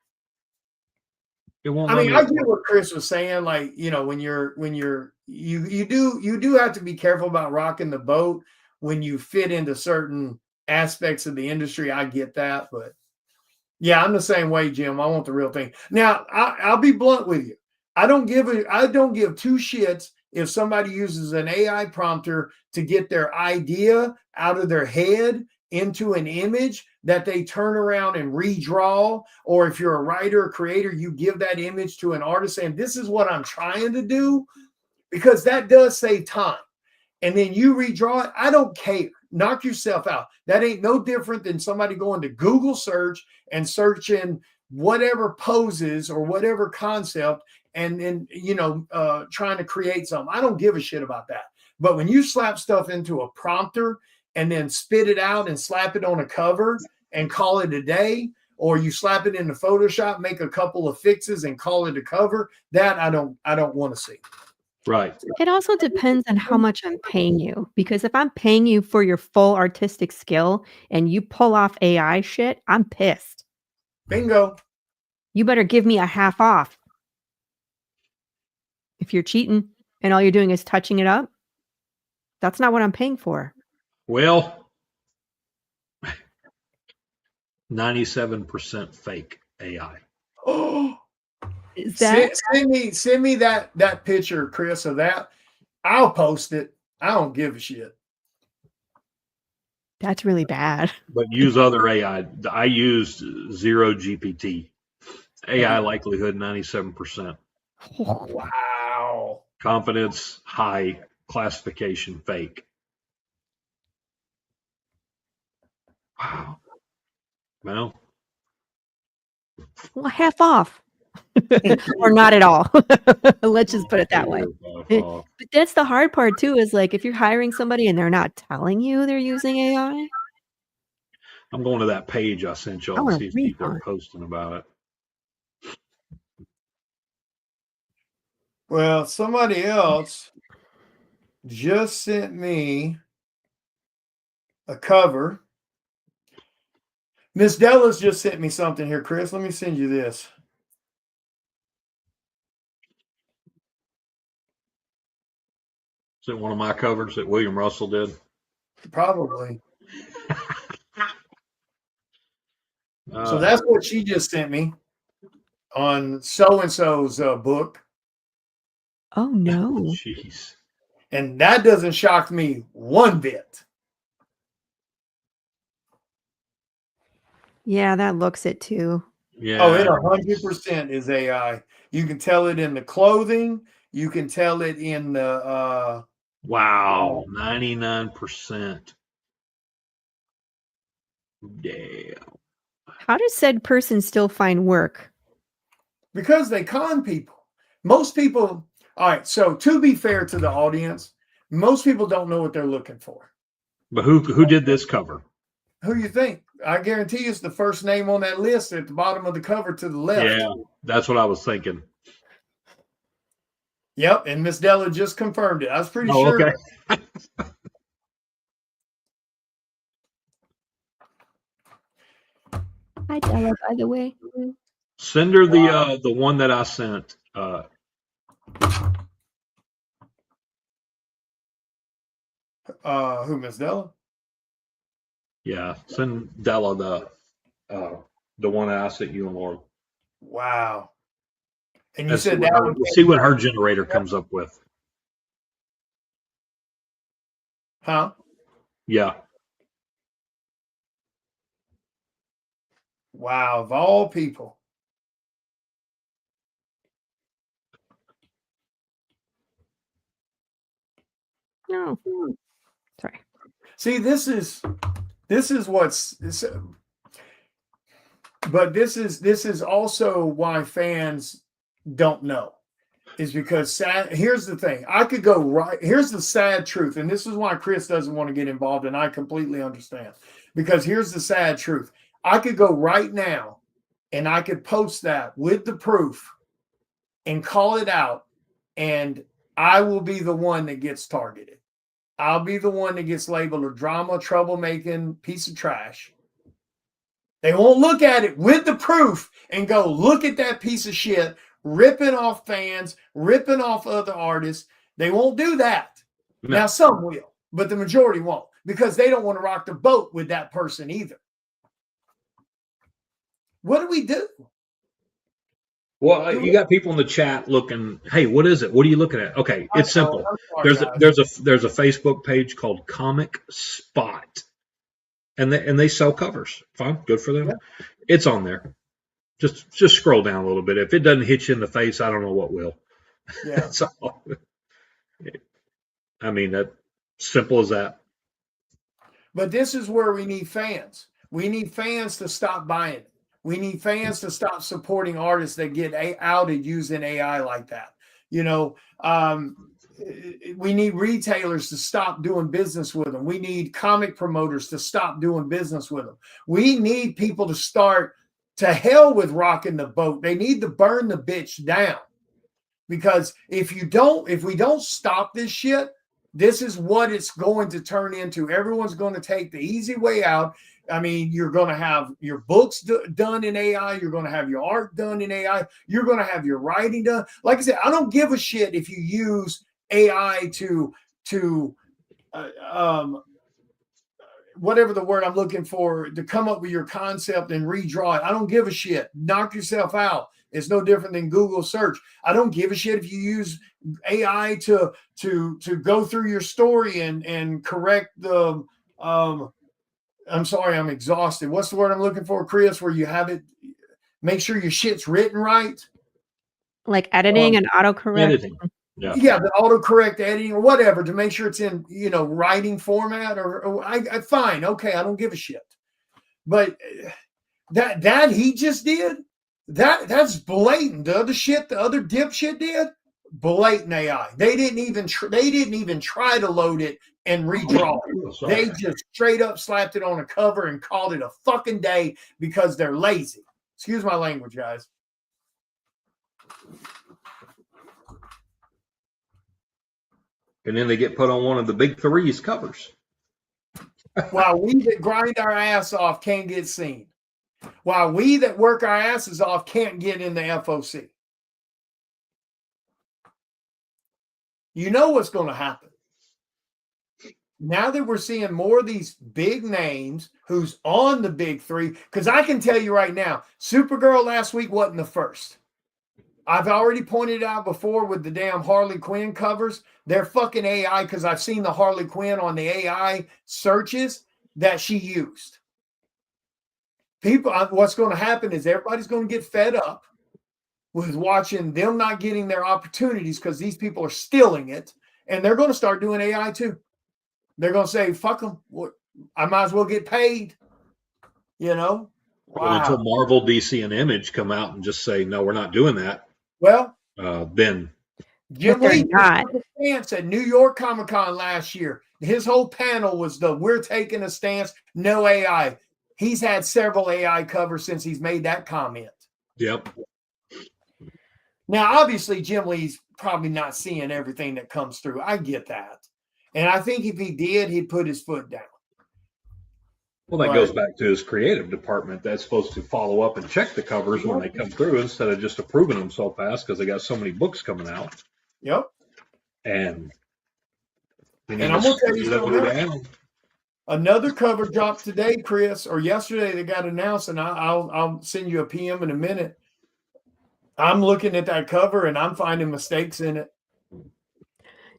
I mean, I get what Chris was saying. Like, you know, when you do have to be careful about rocking the boat when you fit into certain aspects of the industry. I get that, but yeah, I'm the same way, Jim. I want the real thing. Now, I'll be blunt with you. I don't give two shits if somebody uses an AI prompter to get their idea out of their head into an image that they turn around and redraw, or if you're a writer or creator, you give that image to an artist saying, this is what I'm trying to do, because that does save time. And then you redraw it. I don't care. Knock yourself out. That ain't no different than somebody going to Google search and searching whatever poses or whatever concept and then, trying to create something. I don't give a shit about that. But when you slap stuff into a prompter and then spit it out and slap it on a cover and call it a day, or you slap it into Photoshop, make a couple of fixes and call it a cover, that I don't want to see. Right. It also depends on how much I'm paying you, because if I'm paying you for your full artistic skill and you pull off AI shit, I'm pissed. Bingo. You better give me a half off. If you're cheating and all you're doing is touching it up, that's not what I'm paying for. Well, 97% fake AI. Oh, Is that send me that picture, Chris, of that. I'll post it. I don't give a shit. That's really bad. But use other AI. I used Zero GPT. AI likelihood 97%. Wow. Confidence high. Classification fake. Wow. Well, half off. Or not at all. Let's just put it that way. But that's the hard part too, is like if you're hiring somebody and they're not telling you they're using AI. I'm going to that page I sent y'all to see if people are posting about it. Well, somebody else just sent me a cover. Miss Della's just sent me something here, Chris. Let me send you this. Is it one of my covers that William Russell did? Probably. So that's what she just sent me on so-and-so's book. Oh, no. Jeez. And that doesn't shock me one bit. Yeah, that looks it too. Yeah. Oh, it 100% is AI. You can tell it in the clothing. You can tell it in the... wow, 99%. Damn. How does said person still find work? Because they con people. Most people... All right, so to be fair to the audience, most people don't know what they're looking for. But who did this cover? Who you think? I guarantee it's the first name on that list at the bottom of the cover to the left. Yeah, that's what I was thinking. Yep, and Miss Della just confirmed it. I was pretty sure. Okay. Hi, Della, by the way. Send her the one that I sent. Who, Miss Della? Yeah, send Della the one that I sent you and Laura. Wow. And you Let's said that see what her generator comes up with. Huh? Yeah. Wow, of all people. No. Sorry. See, this is what's But this is also why fans don't know, is because here's the thing. I could go right. Here's the sad truth, and this is why Chris doesn't want to get involved, and I completely understand. Because here's the sad truth. I could go right now, and I could post that with the proof and call it out, and I will be the one that gets targeted. I'll be the one that gets labeled a drama, troublemaking piece of trash. They won't look at it with the proof and go, look at that piece of shit, ripping off fans, ripping off other artists. They won't do that. No. Now, some will, but the majority won't, because they don't want to rock the boat with that person either. What do we do? Well, you got people in the chat looking, hey, what is it? What are you looking at? Okay, it's simple. There's a Facebook page called Comic Spot. And they sell covers. Fine, good for them. Yeah. It's on there. Just scroll down a little bit. If it doesn't hit you in the face, I don't know what will. Yeah. That's all. I mean, that simple as that. But this is where we need fans. We need fans to stop buying it. We need fans to stop supporting artists that get outed using AI like that. You know, we need retailers to stop doing business with them. We need comic promoters to stop doing business with them. We need people to start to hell with rocking the boat. They need to burn the bitch down. Because if we don't stop this shit, this is what it's going to turn into. Everyone's going to take the easy way out. I mean, you're going to have your books done in AI. You're going to have your art done in AI. You're going to have your writing done. Like I said, I don't give a shit if you use AI to whatever the word I'm looking for, to come up with your concept and redraw it. I don't give a shit. Knock yourself out. It's no different than Google search. I don't give a shit if you use AI to go through your story and correct the I'm sorry, I'm exhausted. What's the word I'm looking for, Chris? Where you have it, make sure your shit's written right. Like editing and autocorrect. Editing. Yeah, the autocorrect editing or whatever, to make sure it's in, writing format or I fine. Okay, I don't give a shit. But that he just did, that's blatant. The other shit, the other dipshit did, blatant AI. They didn't even try to load it and redraw it. They just straight up slapped it on a cover and called it a fucking day because they're lazy. Excuse my language, guys. And then they get put on one of the big three's covers. While we that grind our ass off can't get seen. While we that work our asses off can't get in the FOC. You know what's going to happen. Now that we're seeing more of these big names who's on the big three, because I can tell you right now, Supergirl last week wasn't the first. I've already pointed out before with the damn Harley Quinn covers, they're fucking AI, because I've seen the Harley Quinn on the AI searches that she used. People, what's going to happen is everybody's going to get fed up with watching them not getting their opportunities because these people are stealing it, and they're going to start doing AI too. They're going to say, fuck them. I might as well get paid. Wow. Well, until Marvel, DC, and Image come out and just say, no, we're not doing that. Well, then. Jim Lee took a stance at New York Comic Con last year. His whole panel was we're taking a stance, no AI. He's had several AI covers since he's made that comment. Yep. Now, obviously, Jim Lee's probably not seeing everything that comes through. I get that. And I think if he did, he'd put his foot down. Well, that goes back to his creative department. That's supposed to follow up and check the covers when they come through instead of just approving them so fast because they got so many books coming out. Yep. And I'm going to tell you something. Another cover dropped today, Chris, or yesterday they got announced, and I'll send you a PM in a minute. I'm looking at that cover, and I'm finding mistakes in it.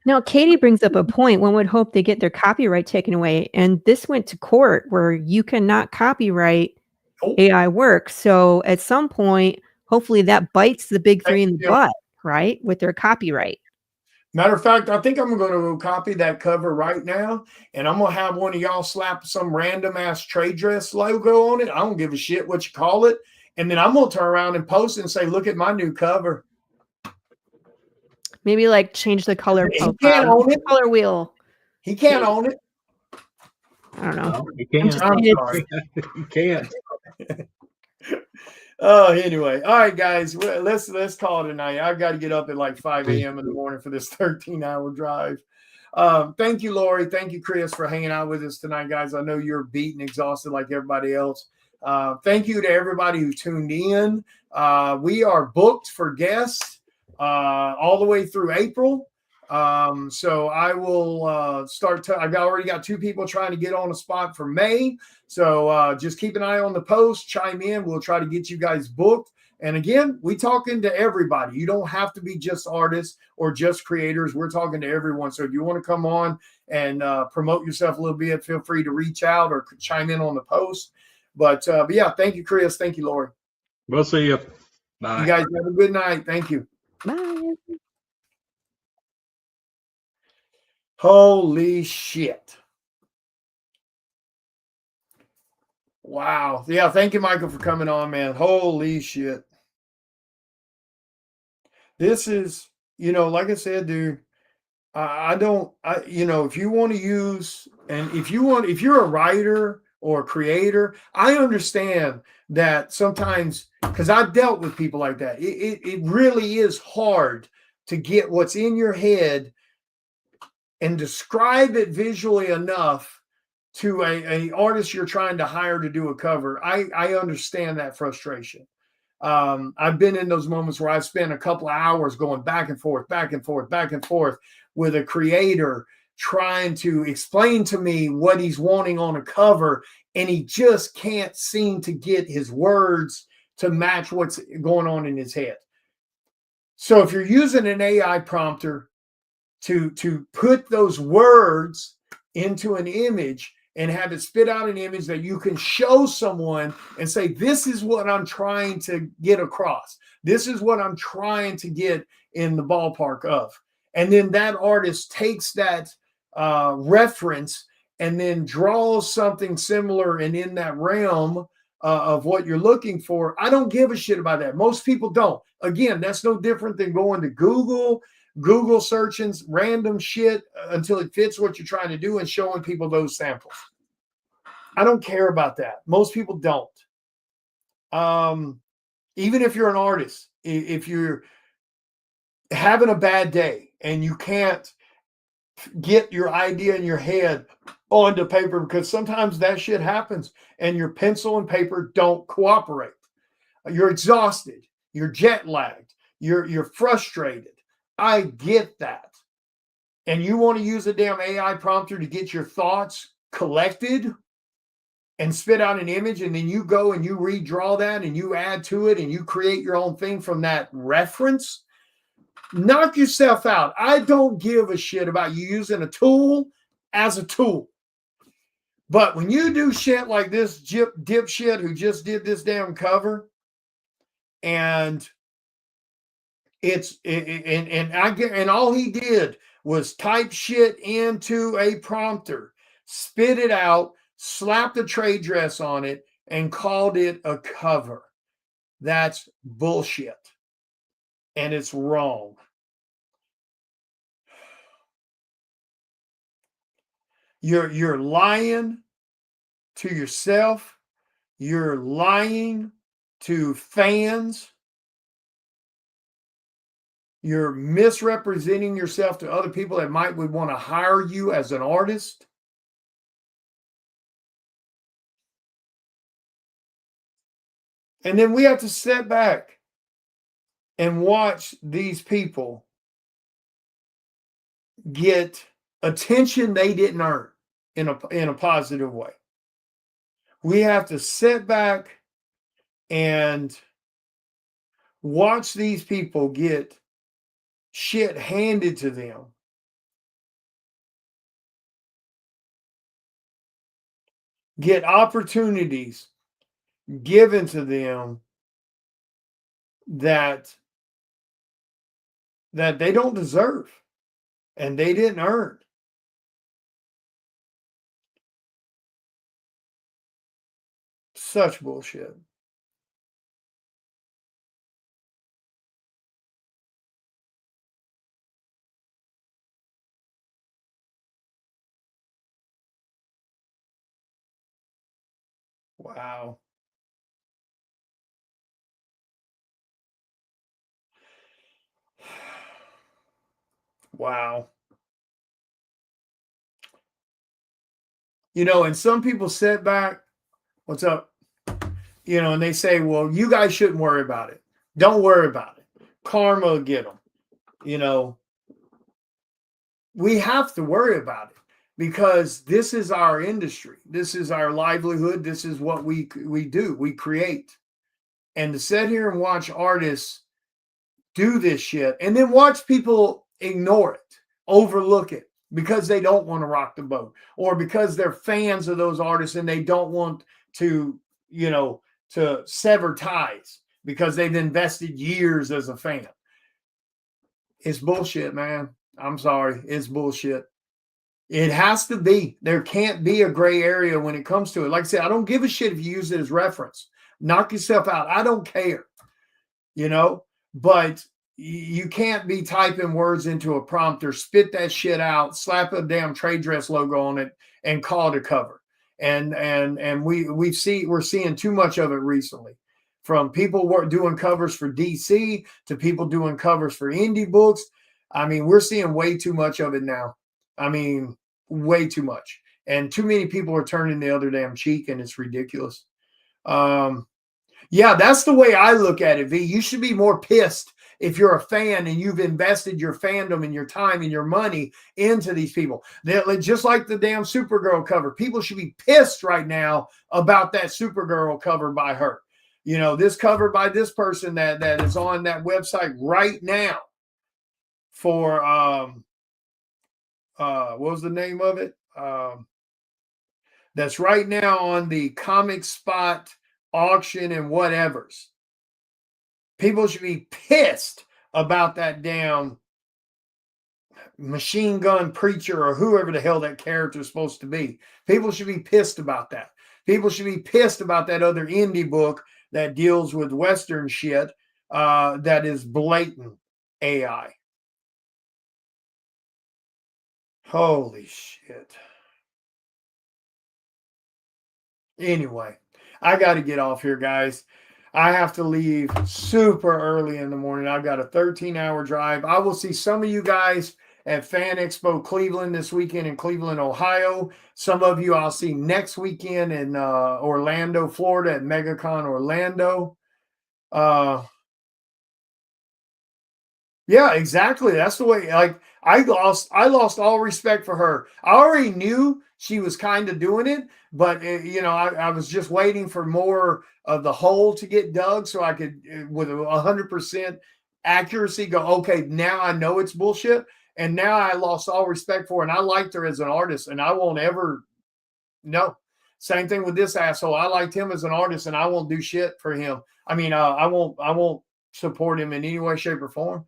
Now, Katie brings up a point. One would hope they get their copyright taken away. And this went to court where you cannot copyright AI work. So at some point, hopefully that bites the big three in the butt, right? With their copyright. Matter of fact, I think I'm going to copy that cover right now, and I'm going to have one of y'all slap some random ass trade dress logo on it. I don't give a shit what you call it. And then I'm going to turn around and post it and say, look at my new cover. Maybe like change the color He profile. can't own it. Color wheel. He can't own it. I don't know. No, you can't. I'm sorry. You can't. Oh, anyway. All right, guys. Let's call it a night. I've got to get up at like 5 a.m. in the morning for this 13-hour drive. Thank you, Laurie. Thank you, Chris, for hanging out with us tonight, guys. I know you're beat and exhausted like everybody else. Thank you to everybody who tuned in. We are booked for guests all the way through April. So I will start. I've already got 2 people trying to get on a spot for May. So just keep an eye on the post, chime in. We'll try to get you guys booked. And again, we talking to everybody. You don't have to be just artists or just creators. We're talking to everyone. So if you want to come on and promote yourself a little bit, feel free to reach out or chime in on the post. But yeah, thank you, Chris. Thank you, Laurie. We'll see you. Bye. You guys have a good night. Thank you. Bye. Holy shit. Wow. Yeah, thank you, Michael, for coming on, man. Holy shit. This is, like I said, dude, if you want to use, and if you're a writer or a creator, I understand that sometimes, because I've dealt with people like that. It really is hard to get what's in your head and describe it visually enough to a artist you're trying to hire to do a cover. I understand that frustration. I've been in those moments where I've spent a couple of hours going back and forth with a creator trying to explain to me what he's wanting on a cover, and he just can't seem to get his words to match what's going on in his head. So if you're using an AI prompter to put those words into an image and have it spit out an image that you can show someone and say, this is what I'm trying to get across. This is what I'm trying to get in the ballpark of. And then that artist takes that reference and then draws something similar and in that realm of what you're looking for. I don't give a shit about that. Most people don't. Again, that's no different than going to Google searching random shit until it fits what you're trying to do and showing people those samples. I don't care about that. Most people don't. Even if you're an artist, if you're having a bad day and you can't get your idea in your head onto paper, because sometimes that shit happens and your pencil and paper don't cooperate. You're exhausted. You're jet lagged. You're frustrated. I get that. And you want to use a damn AI prompter to get your thoughts collected and spit out an image, and then you go and you redraw that and you add to it and you create your own thing from that reference. Knock yourself out. I don't give a shit about you using a tool as a tool. But when you do shit like this dipshit who just did this damn cover, and and all he did was type shit into a prompter, spit it out, slapped a trade dress on it, and called it a cover. That's bullshit. And it's wrong. You're lying to yourself. You're lying to fans. You're misrepresenting yourself to other people that would want to hire you as an artist. And then we have to step back and watch these people get attention they didn't earn in a positive way. We have to sit back and watch these people get shit handed to them. Get opportunities given to them that they don't deserve. and they didn't earn. Such bullshit. Wow. Wow. You know, and some people sit back, what's up? You know, and they say, well, you guys shouldn't worry about it. Don't worry about it. Karma will get them. You know, we have to worry about it because this is our industry. This is our livelihood. This is what we do. We create. And to sit here and watch artists do this shit and then watch people ignore it, overlook it because they don't want to rock the boat or because they're fans of those artists and they don't want to, you know, to sever ties because they've invested years as a fan. It's bullshit, man. I'm sorry. It's bullshit. It has to be. There can't be a gray area when it comes to it. Like I said, I don't give a shit if you use it as reference. Knock yourself out. I don't care, you know, but you can't be typing words into a prompter, spit that shit out, slap a damn trade dress logo on it and call it a cover. And we're seeing too much of it recently, from people doing covers for DC to people doing covers for indie books. I mean, we're seeing way too much of it now. I mean, way too much. And too many people are turning the other damn cheek, and it's ridiculous. Yeah, that's the way I look at it, V. You should be more pissed if you're a fan and you've invested your fandom and your time and your money into these people. They're just like the damn Supergirl cover. People should be pissed right now about that Supergirl cover by her. You know, this cover by this person that is on that website right now for what was the name of it? That's right now on the Comic Spot auction and whatevers. People should be pissed about that damn machine gun preacher or whoever the hell that character is supposed to be. People should be pissed about that. People should be pissed about that other indie book that deals with Western shit that is blatant AI. Holy shit. Anyway, I got to get off here, guys. I have to leave super early in the morning. I've got a 13-hour drive. I will see some of you guys at Fan Expo Cleveland this weekend in Cleveland, Ohio. Some of you I'll see next weekend in Orlando, Florida at MegaCon Orlando. Yeah, exactly. That's the way. Like I lost all respect for her. I already knew she was kind of doing it, but you know, I was just waiting for more of the hole to get dug so I could, with 100% accuracy, go, okay, now I know it's bullshit, and now I lost all respect for her. And I liked her as an artist, and I won't ever. No, same thing with this asshole. I liked him as an artist, and I won't do shit for him. I mean, I won't support him in any way, shape, or form.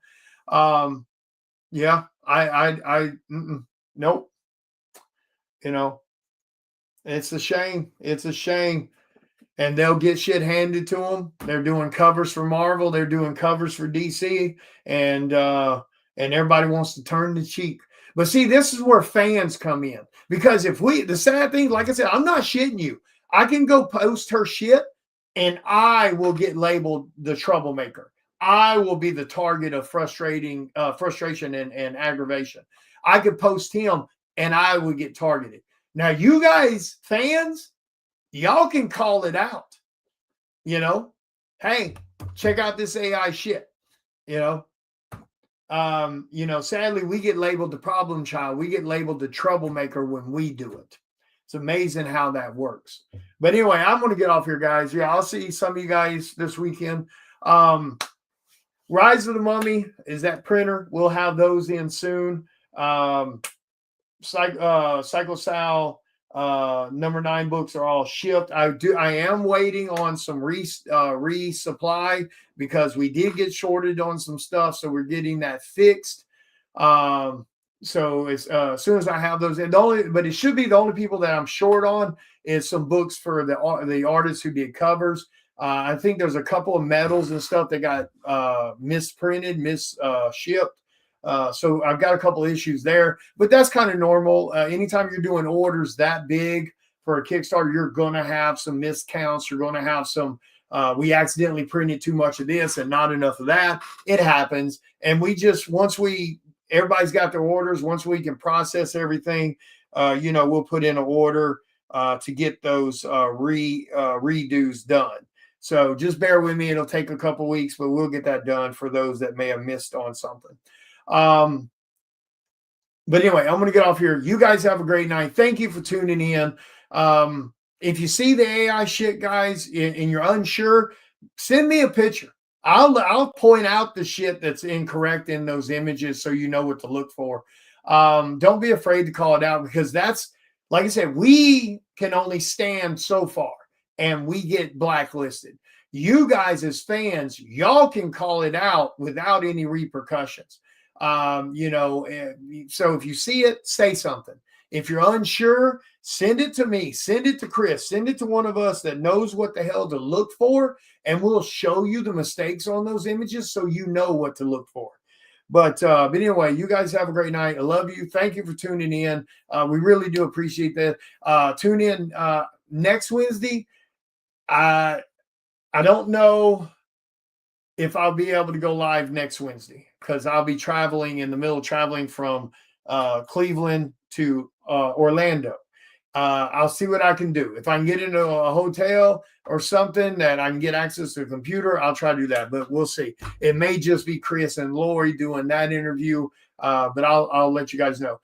Yeah, nope. You know, it's a shame. It's a shame. And they'll get shit handed to them. They're doing covers for Marvel. They're doing covers for DC, and everybody wants to turn the cheek. But see, this is where fans come in, because the sad thing, like I said, I'm not shitting you. I can go post her shit, and I will get labeled the troublemaker. I will be the target of frustration and aggravation. I could post him and I would get targeted. Now, you guys, fans, y'all can call it out. You know, hey, check out this AI shit. You know, sadly, we get labeled the problem child. We get labeled the troublemaker when we do it. It's amazing how that works. But anyway, I'm going to get off here, guys. Yeah, I'll see some of you guys this weekend. Rise of the Mummy is that printer. We'll have those in soon. Cyclosal number 9 books are all shipped. I am waiting on some resupply because we did get shorted on some stuff, so we're getting that fixed. So it's as soon as I have those, and but it should be the only people that I'm short on is some books for the artists who did covers. I think there's a couple of medals and stuff that got misprinted, shipped. So I've got a couple of issues there, but that's kind of normal. Anytime you're doing orders that big for a Kickstarter, you're going to have some miscounts. You're going to have some, we accidentally printed too much of this and not enough of that. It happens. And we just, everybody's got their orders. Once we can process everything, we'll put in an order to get those redos done. So just bear with me. It'll take a couple weeks, but we'll get that done for those that may have missed on something. But anyway, I'm going to get off here. You guys have a great night. Thank you for tuning in. If you see the AI shit, guys, and you're unsure, send me a picture. I'll point out the shit that's incorrect in those images so you know what to look for. Don't be afraid to call it out, because that's, like I said, we can only stand so far and we get blacklisted. You guys as fans, y'all can call it out without any repercussions. So if you see it, say something. If you're unsure, send it to me, send it to Chris, send it to one of us that knows what the hell to look for, and we'll show you the mistakes on those images so you know what to look for. But anyway, you guys have a great night. I love you. Thank you for tuning in. We really do appreciate that. Tune in next Wednesday. I don't know if I'll be able to go live next Wednesday, because I'll be traveling from Cleveland to Orlando. I'll see what I can do. If I can get into a hotel or something that I can get access to a computer, I'll try to do that, but we'll see. It may just be Chris and Laurie doing that interview, but I'll let you guys know.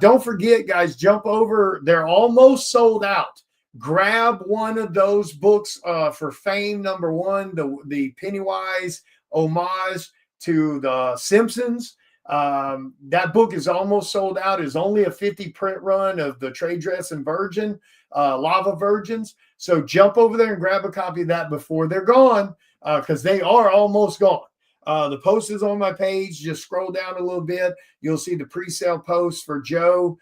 Don't forget, guys, jump over. They're almost sold out. Grab one of those books for Fame #1, the Pennywise homage to the Simpsons. That book is almost sold out. It's only a 50 print run of the Trade Dress and Virgin, Lava Virgins. So jump over there and grab a copy of that before they're gone, because they are almost gone. The post is on my page. Just scroll down a little bit. You'll see the pre-sale post for Joe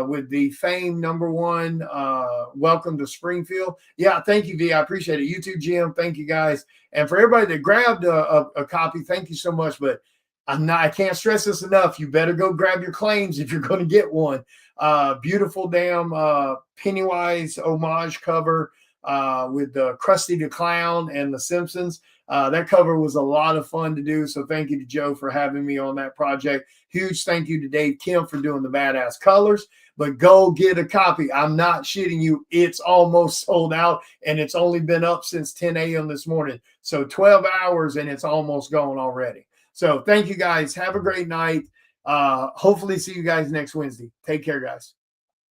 with the Fame #1. Welcome to Springfield. Yeah, thank you, V. I appreciate it. You too, Jim. Thank you, guys. And for everybody that grabbed a copy, thank you so much. But I can't stress this enough. You better go grab your claims if you're going to get one. Beautiful damn Pennywise homage cover with the Krusty the Clown and the Simpsons. That cover was a lot of fun to do. So thank you to Joe for having me on that project. Huge thank you to Dave Kim for doing the badass colors. But go get a copy. I'm not shitting you. It's almost sold out, and it's only been up since 10 a.m. this morning. So 12 hours, and it's almost gone already. So thank you, guys. Have a great night. Hopefully see you guys next Wednesday. Take care, guys.